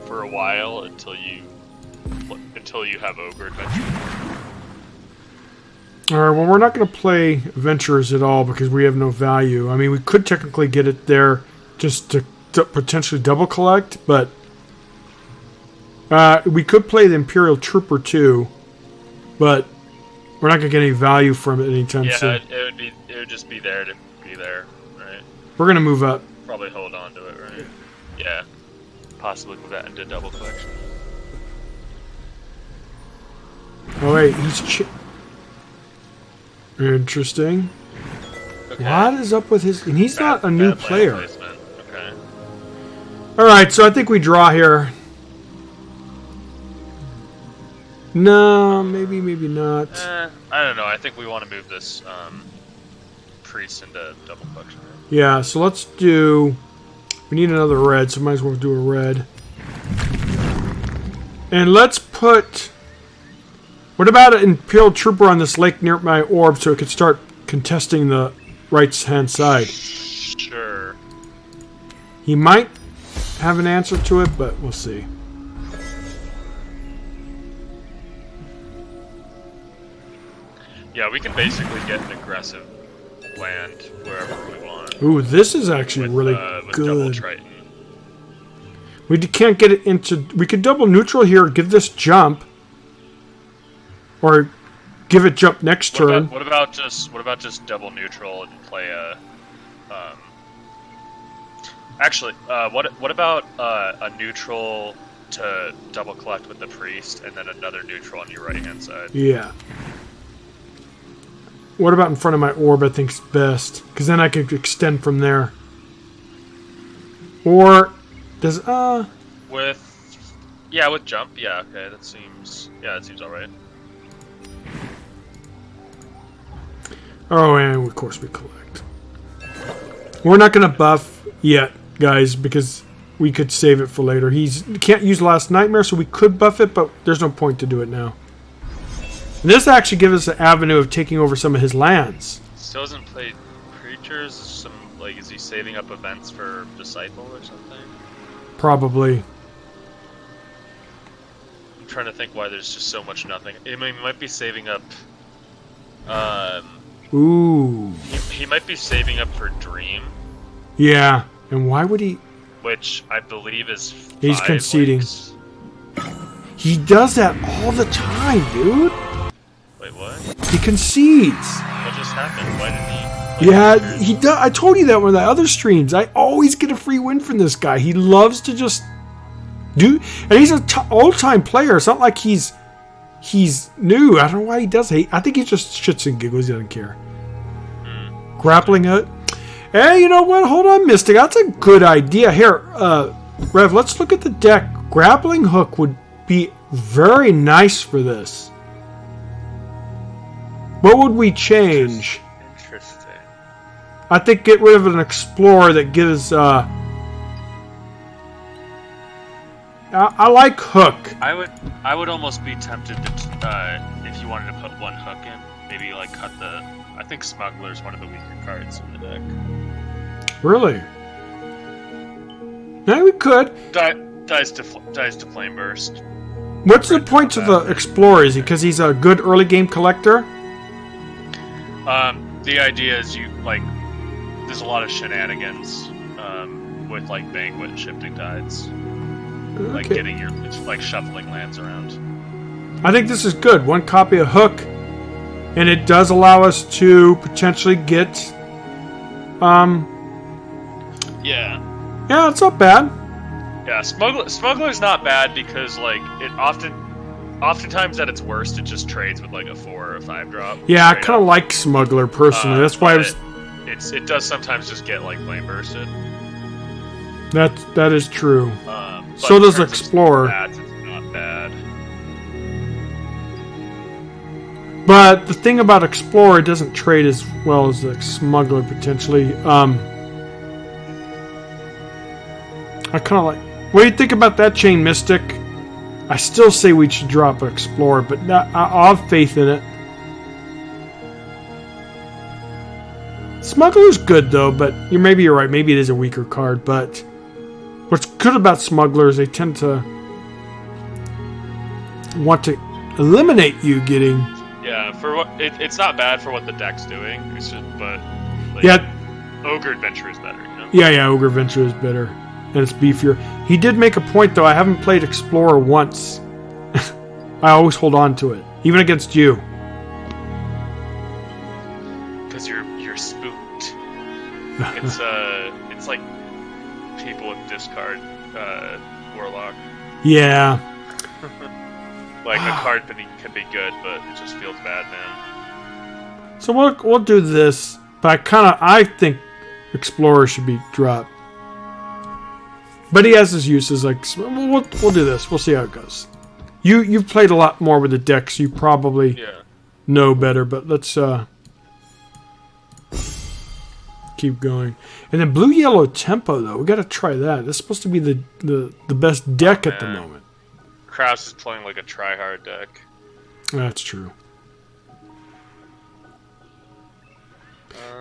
for a while until you have Ogre Adventure. Alright, well, we're not going to play Adventurers at all because we have no value. I mean, we could technically get it there just to potentially double collect, but we could play the Imperial Trooper too, but we're not going to get any value from it anytime soon. Yeah, it would just be there to be there, right? We're going to move up. Probably hold on to it, right? Yeah. Possibly move that into double collection. Oh wait, he's interesting. Okay. What is up with his... And he's not a new player. Okay. Alright, so I think we draw here. No, maybe not. I don't know. I think we want to move this priest into double collection. Yeah, so let's do... We need another red, so might as well do a red. And let's put... What about an Imperial Trooper on this lake near my orb so it could start contesting the right-hand side? Sure. He might have an answer to it, but we'll see. Yeah, we can basically get an aggressive land wherever we want. Ooh, this is actually with, really with good. Double Triton. We can't get it into... We could double neutral here, give this jump. Or give it jump next turn. What about just double neutral and play a... Actually, what about a neutral to double collect with the priest, and then another neutral on your right-hand side? Yeah. What about in front of my orb, I think is best. Because then I could extend from there. Or... Does, With jump, yeah, okay, that seems alright. Oh, and of course we collect. We're not going to buff yet, guys, because we could save it for later. He can't use Last Nightmare, so we could buff it, but there's no point to do it now. And this actually gives us an avenue of taking over some of his lands. Still hasn't played creatures. Is he saving up events for Disciple or something? Probably. I'm trying to think why there's just so much nothing. I mean, he might be saving up. Ooh. He might be saving up for Dream. Yeah, and why would he? Which I believe is. He's conceding. Links. He does that all the time, dude. Wait, what? He concedes. What just happened? Why did he? Yeah, he does. I told you that one of the other streams. I always get a free win from this guy. He loves to just do, and he's an old-time player. It's not like he's new. I don't know why he does it. I think he just shits and giggles. He doesn't care. Grappling hook. Hey, you know what? Hold on, Mystic. That's a good idea. Here, Rev, let's look at the deck. Grappling hook would be very nice for this. What would we change? Interesting. I think get rid of an explorer that gives. I like hook. I would almost be tempted to, if you wanted to put one hook in, maybe like cut the. I think Smuggler's one of the weaker cards in the deck. Really? Yeah, we could. Dies to Flame Burst. What's the point of the explorer? Is he because he's a good early game collector? The idea is there's a lot of shenanigans with Banquet and Shifting Tides. Okay. Getting shuffling lands around. I think this is good. One copy of hook, and it does allow us to potentially get. Yeah. Yeah, it's not bad. Yeah, Smuggler's not bad because it oftentimes at its worst it just trades with a 4 or a 5 drop. Yeah, I kind of like Smuggler personally. That's why it does sometimes just get flame bursted. That is true. So does Explorer. It's not bad. But the thing about Explorer, it doesn't trade as well as the Smuggler potentially. I kind of like. What do you think about that, Chain Mystic? I still say we should drop an Explorer, but I'll have faith in it. Smuggler's good though, but maybe you're right. Maybe it is a weaker card, but what's good about Smugglers, they tend to want to eliminate you getting. Yeah, for what it's not bad for what the deck's doing. It's just, but Ogre Adventure is better. You know? Yeah, Ogre Adventure is better, and it's beefier. He did make a point though. I haven't played Explorer once. I always hold on to it, even against you. Because you're spooked. It's like people with discard Warlock. Yeah. A card can be good, but it just feels bad, man. So we'll do this, but I think Explorer should be dropped. But he has his uses. We'll do this. We'll see how it goes. You've played a lot more with the decks. You probably know better, but let's keep going. And then blue yellow tempo though. We got to try that. That's supposed to be the best deck at the moment. Kraus is playing like a try-hard deck. That's true.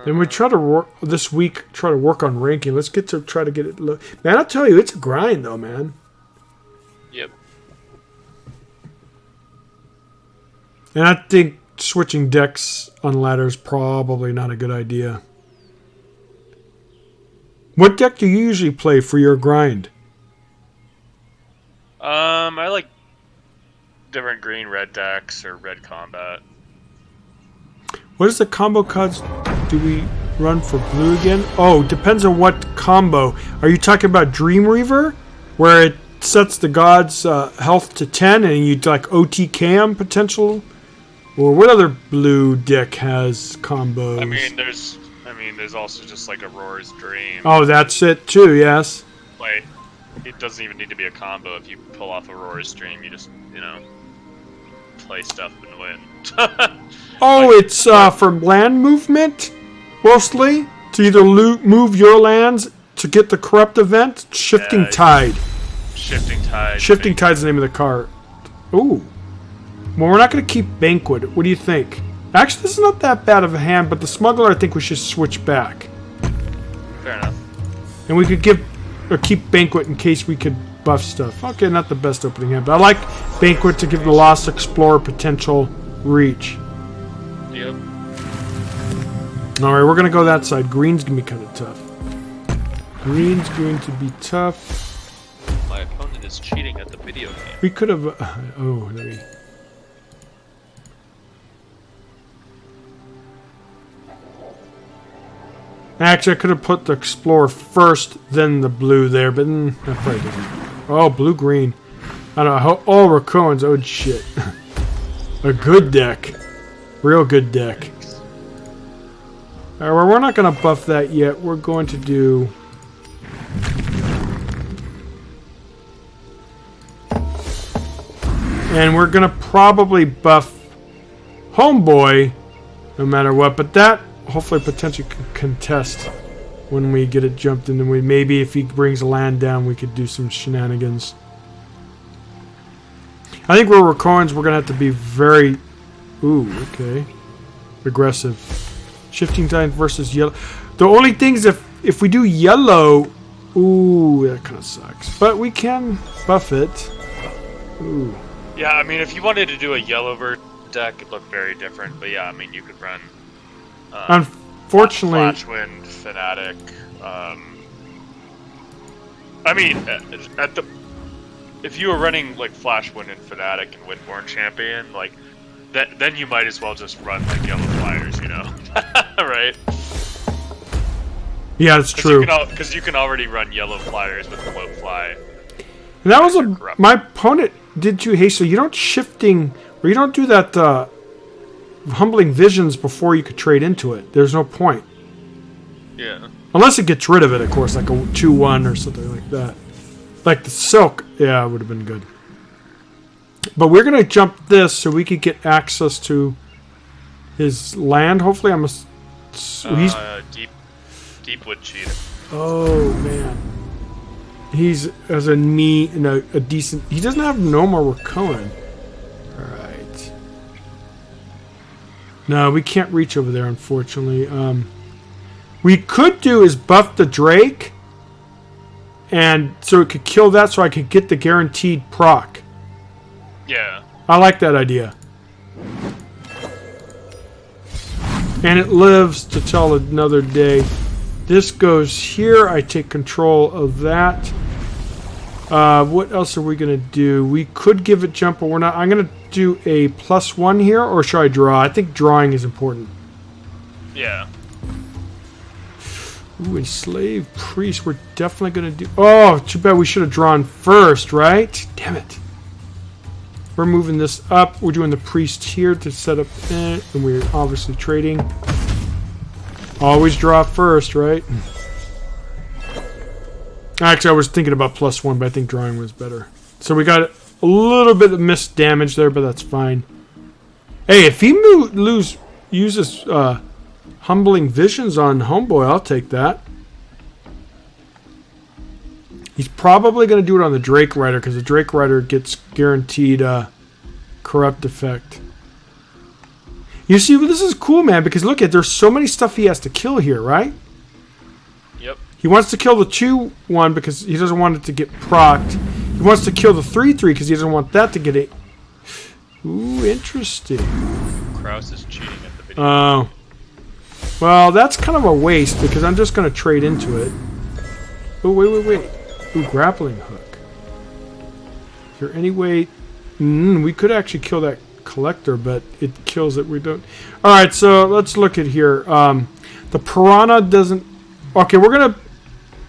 Then we try to work this week. Try to work on ranking. Let's try to get it low. Man, I'll tell you, it's a grind though, man. Yep. And I think switching decks on ladder is probably not a good idea. What deck do you usually play for your grind? I like different green-red decks or red combat. What is the combo cards do we run for blue again? Oh, depends on what combo. Are you talking about Dream Reaver, where it sets the god's health to 10 and you like OTK him potential? Or what other blue deck has combos? I mean, there's also just like Aurora's Dream. Oh, that's it too, yes. Like, it doesn't even need to be a combo. If you pull off Aurora's Dream, you just, play stuff and win. Oh, like, it's for land movement, mostly? To either move your lands to get the corrupt event? Shifting Tide. Shifting Tide. Shifting Tide's the name of the card. Ooh. Well, we're not going to keep Banquet. What do you think? Actually, this is not that bad of a hand, but the Smuggler, I think we should switch back. Fair enough. And we could keep Banquet in case we could buff stuff. Okay, not the best opening hand, but I like Banquet to give the Lost Explorer potential reach. Yep. Alright, we're going to go that side. Green's going to be kind of tough. Green's going to be tough. My opponent is cheating at the video game. We could have... oh, let me... Actually, I could have put the Explorer first, then the blue there, but I probably didn't. Oh, blue-green. I don't know. Oh, Racoons. Oh, shit. A good deck. Real good deck. Alright, well, we're not going to buff that yet. We're going to do... And we're going to probably buff Homeboy, no matter what, but that... hopefully potentially can contest when we get it jumped in. And maybe if he brings a land down, we could do some shenanigans. I think we're Racoons. We're going to have to be very... Ooh, okay. Aggressive. Shifting Tide versus yellow. The only thing is if we do yellow... Ooh, that kind of sucks. But we can buff it. Ooh. Yeah, I mean, if you wanted to do a yellow deck, it'd look very different. But yeah, I mean, you could run... Unfortunately, Flashwind, Fanatic. I mean, if you were running like Flashwind and Fanatic and Windborn Champion, like then you might as well just run like Yellow Flyers, right? Yeah, that's true. Because you can already run Yellow Flyers with Float Fly. And that was my opponent did too hastily. You don't shifting, or you don't do that. Humbling Visions before you could trade into it. There's no point. Yeah. Unless it gets rid of it, of course, like a 2-1 or something like that. Like the Silk, yeah, it would have been good. But we're going to jump this so we could get access to his land. Hopefully, he's Deepwood Cheetah. Oh man, he's as a decent. He doesn't have Noma Racoon. No, we can't reach over there, unfortunately. We could do is buff the Drake, and so it could kill that, so I could get the guaranteed proc. Yeah. I like that idea. And it lives to tell another day. This goes here. I take control of that. What else are we going to do? We could give it jump, but we're not. I'm going to do a +1 here, or should I draw? I think drawing is important. Yeah. Ooh, Enslave Priest. We're definitely going to do... Oh, too bad we should have drawn first, right? Damn it. We're moving this up. We're doing the Priest here to set up... and we're obviously trading. Always draw first, right? Actually, I was thinking about +1, but I think drawing was better. So we got a little bit of missed damage there, but that's fine. Hey, if he uses humbling visions on Homeboy, I'll take that. He's probably going to do it on the Drake Rider, because the Drake Rider gets guaranteed corrupt effect. You see, this is cool, man, because look at, there's so many stuff he has to kill here, right? Yep. He wants to kill the 2-1 because he doesn't want it to get procced. He wants to kill the 3-3 because he doesn't want that to get it. Ooh, interesting. Kraus is cheating at the video. Oh. Well, that's kind of a waste because I'm just going to trade into it. Oh, wait. Ooh, grappling hook. Is there any way... we could actually kill that collector, but it kills it. We don't... Alright, so let's look at here. The piranha doesn't... Okay, we're going to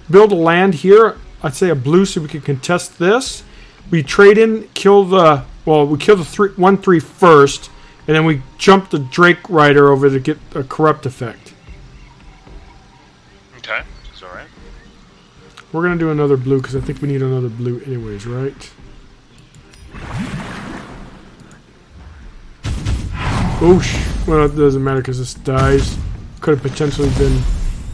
build a land here. I'd say a blue so we can contest this. We trade in, kill the... Well, we kill the 1-3 first, and then we jump the Drake Rider over to get a corrupt effect. Okay, that's alright. We're going to do another blue because I think we need another blue anyways, right? Oosh. Well, it doesn't matter because this dies. Could have potentially been...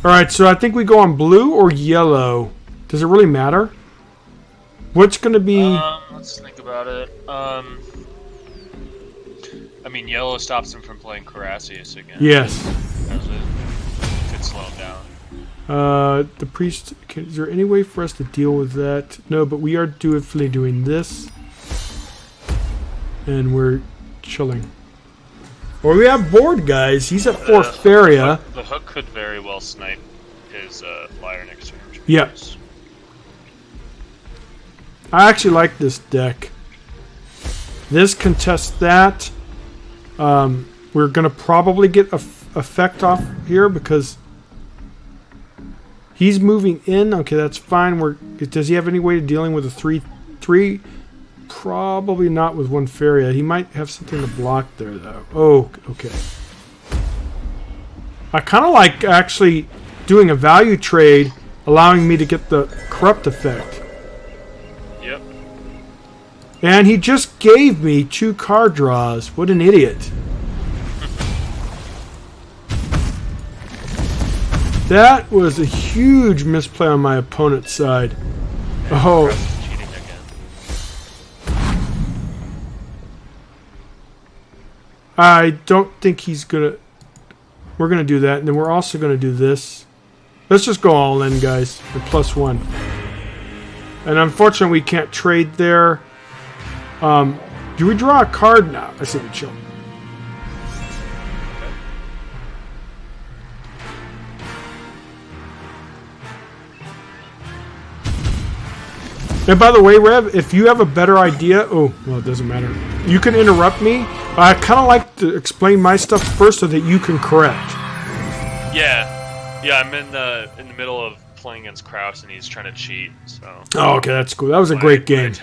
Alright, so I think we go on blue or yellow. Does it really matter? What's going to be... let's think about it. I mean, yellow stops him from playing Carassius again. Yes. Does it? Could slow him down. The priest... Is there any way for us to deal with that? No, but we are definitely doing this. And we're chilling. Or we have board, guys. He's at 4 Faeria. The hook could very well snipe his flyer in exchange. Yeah. I actually like this deck. This contests that. We're going to probably get a effect off here because he's moving in. Okay, that's fine. Does he have any way of dealing with a 3-3? Probably not with 1 Faeria. He might have something to block there, though. Oh, okay. I kind of like actually doing a value trade, allowing me to get the corrupt effect. Yep. And he just gave me 2 card draws. What an idiot. That was a huge misplay on my opponent's side. Oh. I don't think he's gonna... We're gonna do that, and then we're also gonna do this. Let's just go all in, guys. The +1. And unfortunately, we can't trade there. Do we draw a card now? I say we chill. And by the way, Rev, if you have a better idea... Oh, well, it doesn't matter. You can interrupt me. I kind of like to explain my stuff first so that you can correct. Yeah, I'm in the middle of playing against Kraus and he's trying to cheat. So. Oh, okay, that's cool. That was a great game.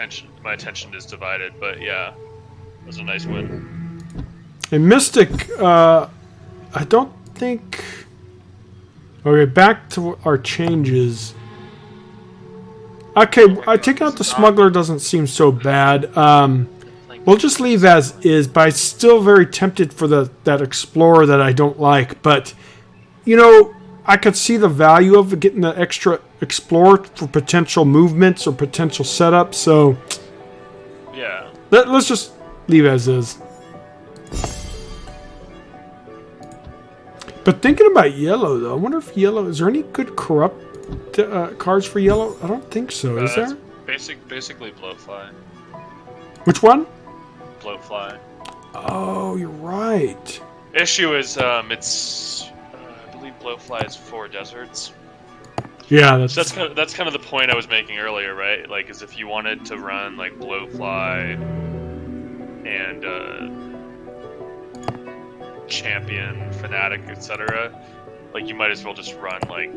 My attention is divided, but yeah, it was a nice win. And Mystic, I don't think... Okay, back to our changes. Okay, taking out the Smuggler doesn't seem so bad. We'll just leave as is, but I'm still very tempted for that Explorer that I don't like. But, you know, I could see the value of getting the extra Explorer for potential movements or potential setups, so... Yeah. Let's just leave as is. But thinking about yellow, though, I wonder if yellow... Is there any good corrupt cards for yellow? I don't think so. Is there? Basically Blowfly. Which one? Blowfly. Oh, you're right. Issue is it's I believe Blowfly is 4 deserts. Yeah, that's kind of the point I was making earlier, right? Like, is if you wanted to run like Blowfly and Champion, Fanatic, etc., like you might as well just run like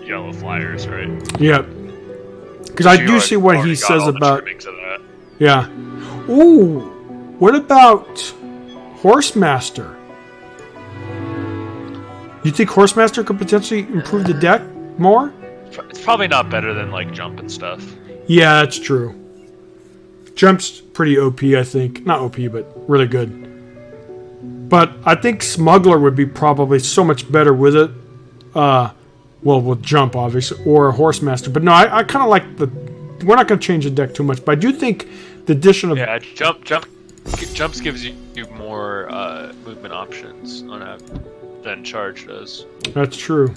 yellow flyers, right? Yeah. Because I do see what he says about... Yeah. Ooh, what about Horsemaster? You think Horsemaster could potentially improve the deck more? It's probably not better than like Jump and stuff. Yeah, that's true. Jump's pretty OP, I think. Not OP, but really good. But I think Smuggler would be probably so much better with it. Well, with Jump, obviously, or Horsemaster. But no, I kind of like the... We're not going to change the deck too much, but I do think the addition of... Yeah, Jumps gives you more movement options on that than Charge does. That's true.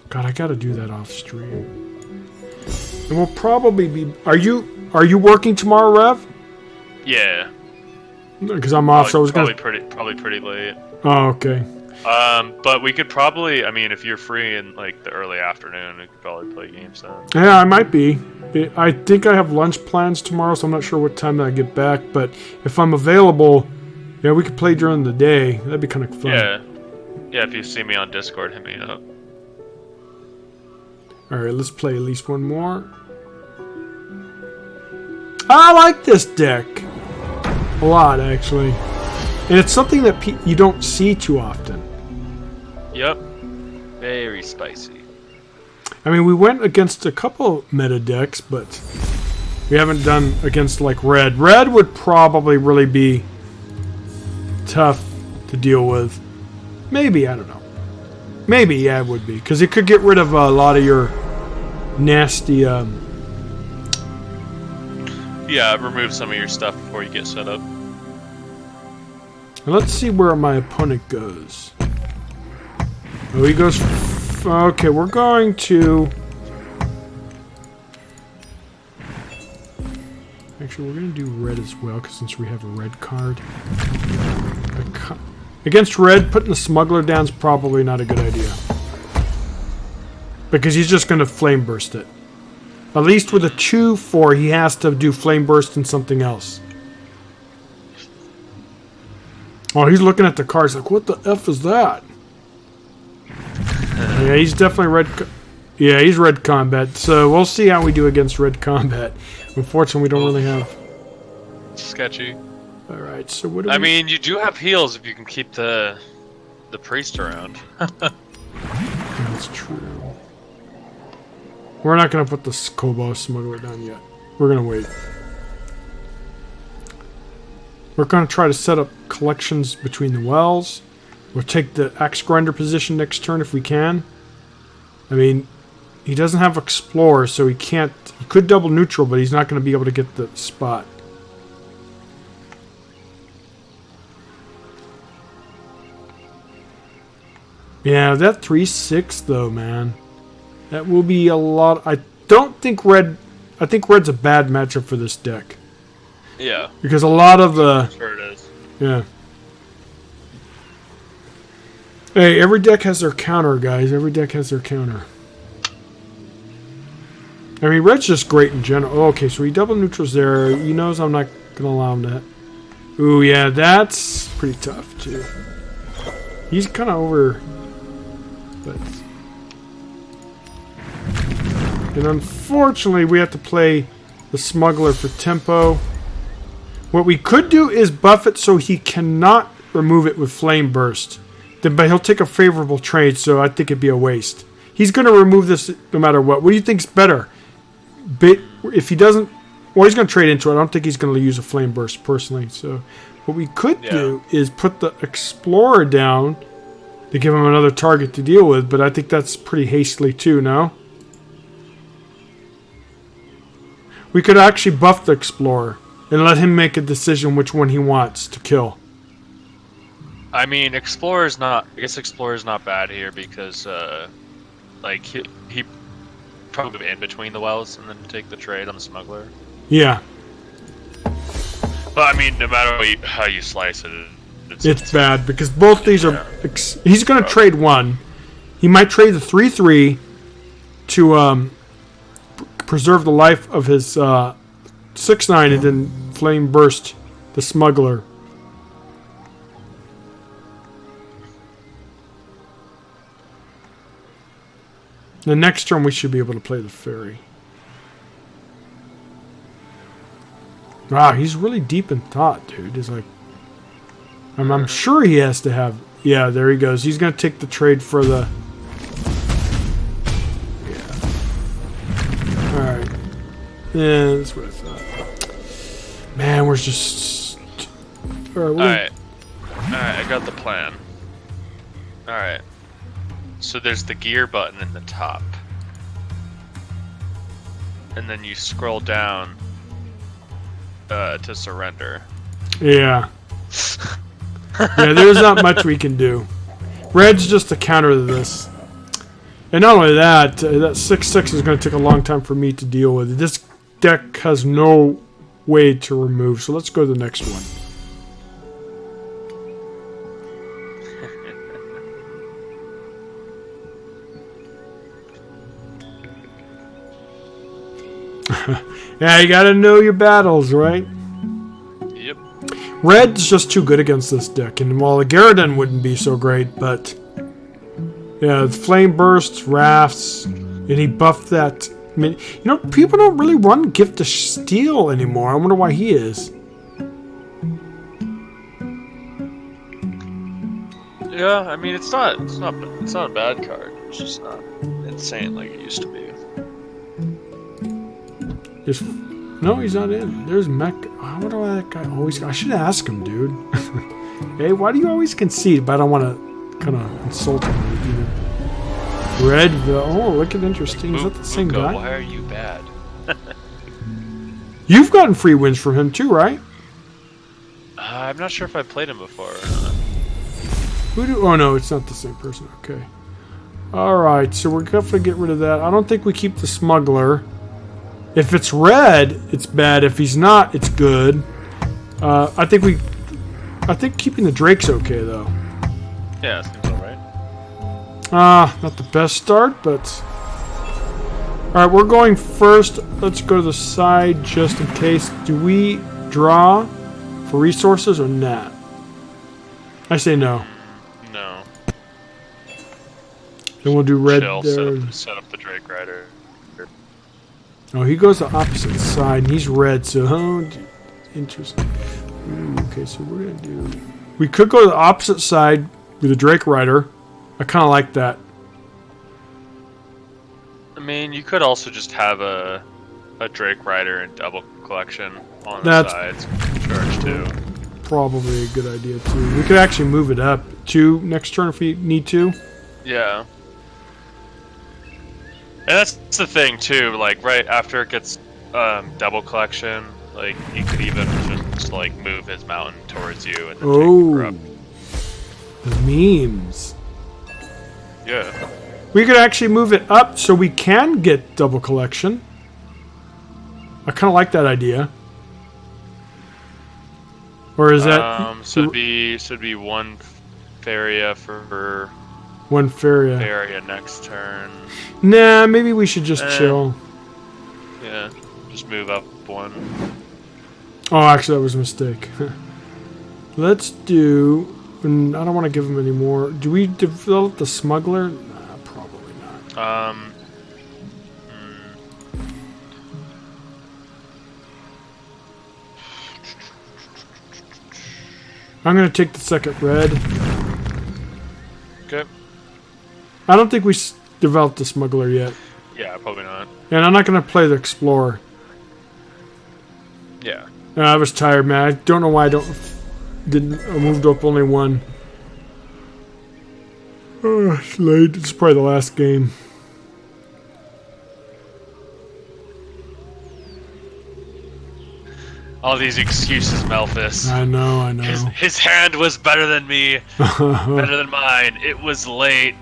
God, I got to do that off stream. And we'll probably be... Are you working tomorrow, Rev? Yeah. Because I'm off, so I was probably pretty late. Oh, okay. But we could probably, I mean, if you're free in like the early afternoon, we could probably play games then. Yeah, I might be. I think I have lunch plans tomorrow, so I'm not sure what time that I get back. But if I'm available, yeah, we could play during the day. That'd be kind of fun. Yeah. Yeah, if you see me on Discord, hit me up. Alright, let's play at least one more. I like this deck. A lot, actually. And it's something that you don't see too often. Yep. Very spicy. I mean, we went against a couple meta decks, but we haven't done against, like, Red. Red would probably really be tough to deal with. Maybe, I don't know. Maybe, yeah, it would be. Because it could get rid of a lot of your nasty... Yeah, remove some of your stuff before you get set up. Let's see where my opponent goes. Oh, he goes... Okay, we're going to... Actually, we're going to do red as well, because since we have a red card. Against red, putting the Smuggler down is probably not a good idea. Because he's just going to Flame Burst it. At least with a 2/4, he has to do Flame Burst and something else. Oh, he's looking at the cards like, what the F is that? Yeah, he's definitely red. Yeah, he's red combat. So we'll see how we do against red combat. Unfortunately, we don't really have... Sketchy. Alright, so what do I mean, you do have heals if you can keep the priest around. That's true. We're not going to put the Cobalt Smuggler down yet. We're going to wait. We're going to try to set up collections between the wells. We'll take the Axe Grinder position next turn if we can. I mean, he doesn't have Explorer, so he can't... He could double neutral, but he's not going to be able to get the spot. Yeah, that 3/6 though, man. That will be a lot. I don't think red... I think red's a bad matchup for this deck. Yeah. Because a lot of the... I'm sure it is. Yeah. Hey, every deck has their counter, guys. Every deck has their counter. I mean, red's just great in general. Oh, okay, so he double neutrals there. He knows I'm not going to allow him that. Ooh, yeah, that's pretty tough, too. He's kind of over... But... And unfortunately, we have to play the Smuggler for tempo. What we could do is buff it so he cannot remove it with Flame Burst. But he'll take a favorable trade, so I think it'd be a waste. He's going to remove this no matter what. What do you think's better? If he doesn't... Well, he's going to trade into it. I don't think he's going to use a Flame Burst, personally. So what we could do is put the Explorer down to give him another target to deal with, but I think that's pretty hastily too, no? We could actually buff the Explorer and let him make a decision which one he wants to kill. I mean, Explorer's not... I guess Explorer's not bad here because, like, he probably in between the wells and then take the trade on the Smuggler. Yeah. But, I mean, no matter how you slice it, it's bad because both these are... He's going to trade one. He might trade the 3/3 to preserve the life of his 6/9 and then Flame Burst the Smuggler. The next turn we should be able to play the Fairy. Wow, he's really deep in thought, dude. He's like... I'm sure he has to have... Yeah, there he goes. He's going to take the trade for the... Yeah. Alright. Yeah, that's what I thought. Man, we're just... Alright. Alright, I got the plan. Alright. So there's the gear button in the top. And then you scroll down to surrender. Yeah. Yeah, there's not much we can do. Red's just a counter to this. And not only that, that 6/6 is going to take a long time for me to deal with. This deck has no way to remove, so let's go to the next one. Yeah, you gotta know your battles, right? Yep. Red's just too good against this deck, and while the Garridan wouldn't be so great, but yeah, flame bursts, rafts, and he buffed that. I mean, you know, people don't really run Gift of Steel anymore. I wonder why he is. Yeah, I mean it's not a bad card. It's just not insane like it used to be. No, he's not in. There's Mech. I wonder why that guy always... I should ask him, dude. Hey, why do you always concede? But I don't want to kind of insult him either. Red... Oh, look at interesting. Is that the same guy? Why are you bad? You've gotten free wins from him too, right? I'm not sure if I played him before or not. Who do... Oh, no, it's not the same person. Okay. Alright, so we're going to get rid of that. I don't think we keep the Smuggler. If it's red, it's bad. If he's not, it's good. I think keeping the Drake's okay, though. Yeah, it seems alright. Not the best start, but... Alright, we're going first. Let's go to the side just in case. Do we draw for resources or not? I say no. No. Then we'll do red Chill, there. set up the Drake Rider. Oh, he goes the opposite side, and he's red, so... Oh, interesting. Okay, so we're going to do... We could go to the opposite side with the Drake Rider. I kind of like that. I mean, you could also just have a Drake Rider and double collection on the sides. Charge too. Probably a good idea, too. We could actually move it up 2 next turn if we need to. Yeah. And that's the thing too, like right after it gets double collection, like you could even just like move his mountain towards you and then take her up. The memes. Yeah. We could actually move it up so we can get double collection. I kind of like that idea. Or is that... So it'd be one Faeria for... One Faeria. Faeria next turn. Nah, maybe we should just chill. Yeah, just move up 1. Oh, actually, that was a mistake. Let's do... I don't want to give him any more. Do we develop the Smuggler? Nah, probably not. I'm going to take the second red. Okay. I don't think we developed the Smuggler yet. Yeah, probably not. And I'm not going to play the Explorer. Yeah. I was tired, man. I don't know why I moved up only 1. Oh, it's late. It's probably the last game. All these excuses, Melfice. I know. His hand was better than me. Better than mine. It was late.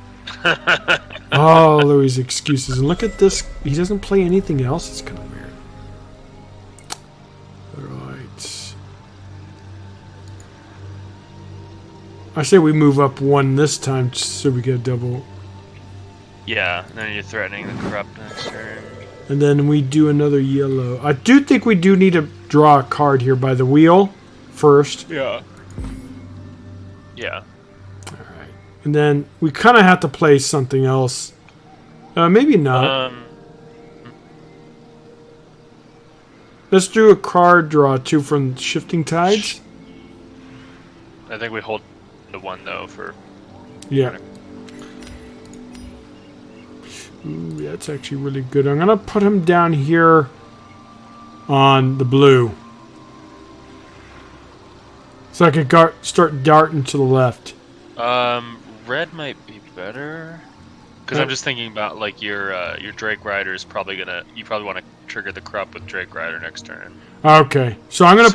All those excuses. And look at this. He doesn't play anything else. It's kind of weird. Alright. I say we move up 1 this time so we get a double. Yeah, and then you're threatening the corrupt next turn. And then we do another yellow. I do think we do need to draw a card here by the wheel first. Yeah. Yeah. Alright. And then we kind of have to play something else. Maybe not. Let's do a card draw too from Shifting Tides. I think we hold the 1 though for... Yeah. Ooh, that's actually really good. I'm going to put him down here on the blue. So I could start darting to the left. Red might be better. Because I'm just thinking about like your Drake Rider is probably gonna. You probably want to trigger the Krupp with Drake Rider next turn. Okay, so I'm gonna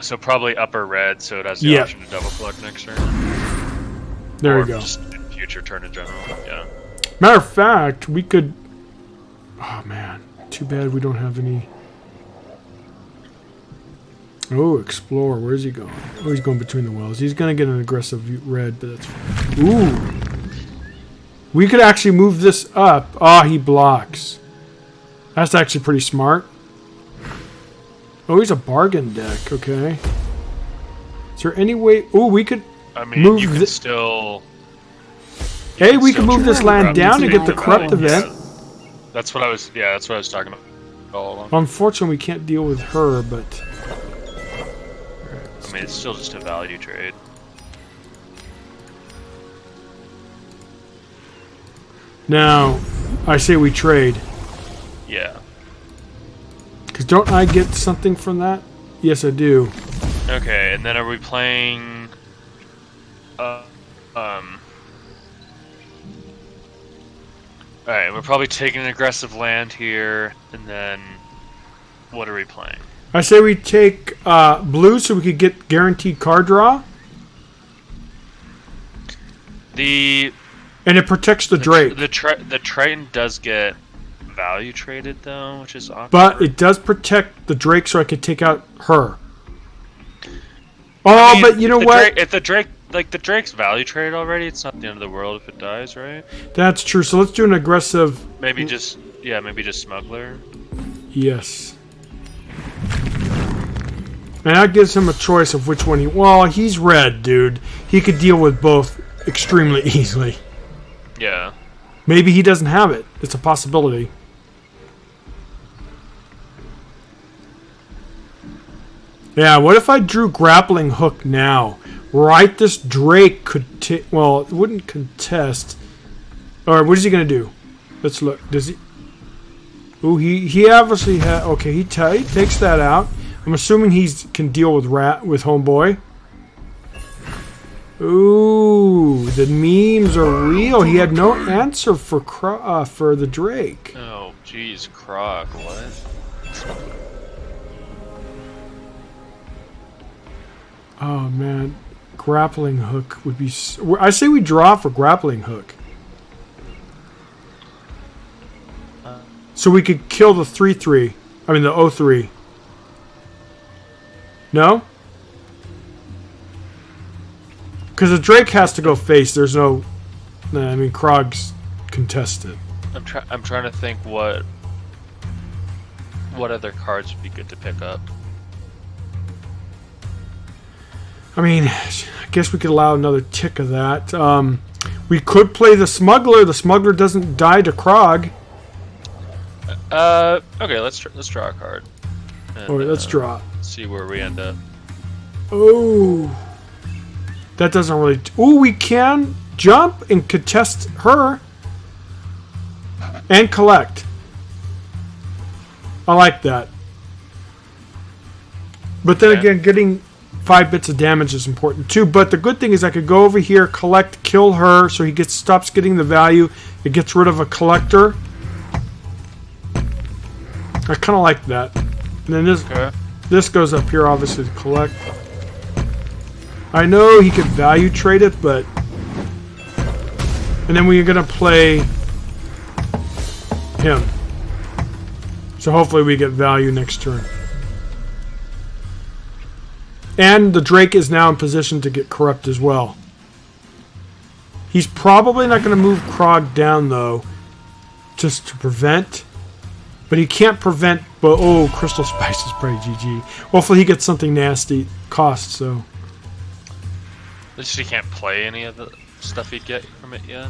so probably upper red, so it has the option to double collect next turn. There or we go. Just in future turn in general. Yeah. Matter of fact, we could. Oh man, too bad we don't have any. Oh, Explorer, where's he going? Oh, he's going between the wells. He's gonna get an aggressive red, but that's fine. Ooh. We could actually move this up. Ah, he blocks. That's actually pretty smart. Oh, he's a bargain deck. Okay. Is there any way? Oh, we could. I mean, move you can still. Hey, we can move this land down and get the corrupt event. Yeah. That's what I was. Yeah, that's what I was talking about all along. Unfortunately, we can't deal with her, but. I mean, it's still just a value trade. Now, I say we trade. Yeah. Because don't I get something from that? Yes, I do. Okay, and then are we playing... Alright, we're probably taking an aggressive land here, and then... What are we playing? I say we take blue so we could get guaranteed card draw. And it protects the Drake. The Triton does get value traded though, which is awkward. But it does protect the Drake, so I could take out her. Oh, I mean, but you know what? If the Drake, like the Drake's value traded already, it's not the end of the world if it dies, right? That's true. So let's do an aggressive. Maybe just Smuggler. Yes. And that gives him a choice of which one he. Well, he's red, dude. He could deal with both extremely easily. Yeah. Maybe he doesn't have it. It's a possibility. Yeah, what if I drew Grappling Hook now? Right, this Drake could well, it wouldn't contest. Alright, what is he going to do? Let's look. Does he... Ooh, he obviously has... Okay, he takes that out. I'm assuming he can deal with Homeboy. Ooh, the memes are real. He had no answer for the Drake. Oh, jeez, Croc, what? Oh man, Grappling Hook would be. I say we draw for Grappling Hook, so we could kill the 3/3. I mean the 0/3. No. Because the Drake has to go face. There's no... I mean, Krog's contested. I'm trying to think what other cards would be good to pick up. I mean, I guess we could allow another tick of that. We could play the Smuggler. The Smuggler doesn't die to Krog. Okay, let's draw a card. And, let's draw. See where we end up. Oh... That doesn't really... Ooh, we can jump and contest her. And collect. I like that. But then again, getting 5 bits of damage is important too. But the good thing is I could go over here, collect, kill her, so he stops getting the value. It gets rid of a collector. I kind of like that. And then this goes up here, obviously, to collect. I know he could value trade it, but... And then we're going to play him. So hopefully we get value next turn. And the Drake is now in position to get corrupt as well. He's probably not going to move Krog down, though, just to prevent. But he can't prevent... But, oh, Crystal Spice is pretty GG. Hopefully he gets something nasty cost, so... At least he can't play any of the stuff he'd get from it yet.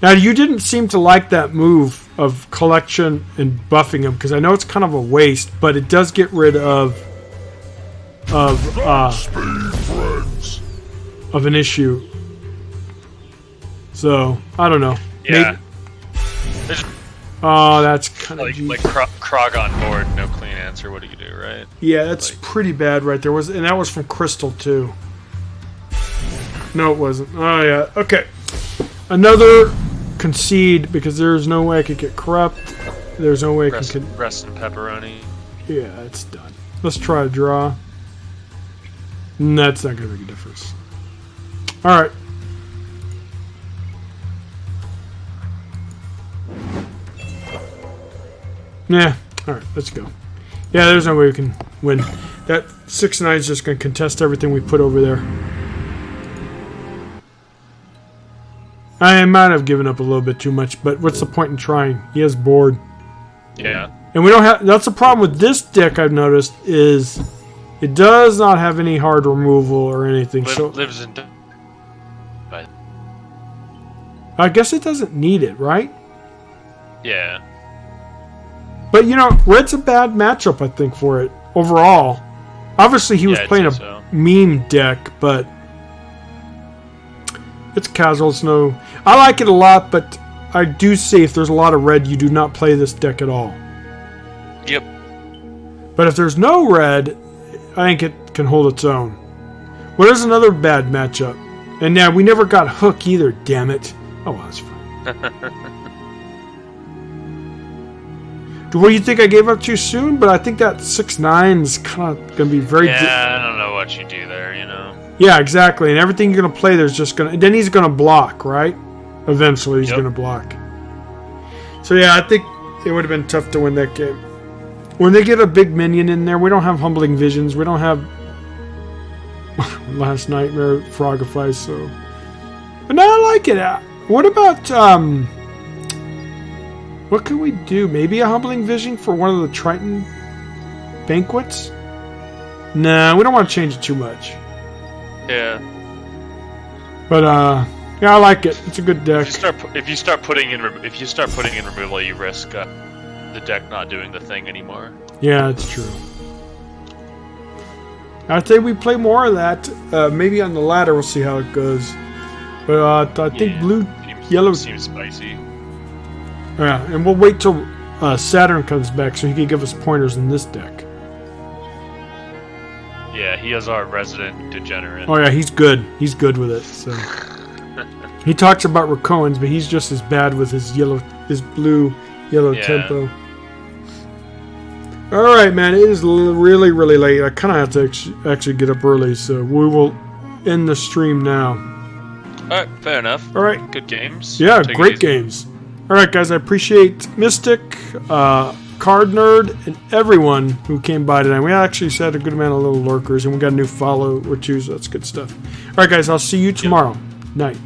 Now, you didn't seem to like that move of collection and buffing him, because I know it's kind of a waste, but it does get rid of an issue. So, I don't know. Yeah. Oh, that's kind of like Krog on board, no clean answer. What do you do, right? Yeah, that's pretty bad right there. And that was from Crystal too. No, it wasn't. Oh yeah. Okay. Another concede because there's no way I could get corrupt. There's no way I can. Rest in pepperoni. Yeah, it's done. Let's try a draw. That's not gonna make a difference. All right. Yeah. All right. Let's go. Yeah, there's no way we can win. That 6-9 is just gonna contest everything we put over there. I might have given up a little bit too much, but what's the point in trying? He has board. Yeah. And we don't have. That's the problem with this deck. I've noticed is it does not have any hard removal or anything. So lives in. But I guess it doesn't need it, right? yeah. But you know, red's a bad matchup, I think, for it overall. Obviously, he was playing a meme deck, but it's casual. It's no. I like it a lot, but I do say if there's a lot of red, you do not play this deck at all. Yep. But if there's no red, I think it can hold its own. What is another bad matchup? And yeah, we never got Hook either, damn it. Oh, well, that's fine. What do you think? I gave up too soon? But I think that 6-9 is kind of going to be very... Yeah, I don't know what you do there, you know? Yeah, exactly. And everything you're going to play, there's just going to... Then he's going to block, right? Eventually, he's going to block. So yeah, I think it would have been tough to win that game. When they get a big minion in there, we don't have Humbling Visions. We don't have Last Nightmare, Frogify, so... But no, I like it. What about, what can we do? Maybe a Humbling Vision for one of the Triton Banquets? Nah, we don't want to change it too much. Yeah. But, yeah, I like it. It's a good deck. If you start putting in removal, you risk the deck not doing the thing anymore. Yeah, it's true. I'd say we play more of that. Maybe on the ladder, we'll see how it goes. But I think yellow seems spicy. Yeah, and we'll wait till Saturn comes back so he can give us pointers in this deck. Yeah, he is our resident degenerate. Oh yeah, he's good. He's good with it. So he talks about Racoans, but he's just as bad with his blue yellow tempo. All right, man. It is really, really late. I kind of have to actually get up early, so we will end the stream now. All right, fair enough. All right, good games. Yeah, great games. All right, guys. I appreciate Mystic, Card Nerd, and everyone who came by tonight. We actually had a good amount of little lurkers, and we got a new follow or two, so that's good stuff. All right, guys. I'll see you tomorrow. Night.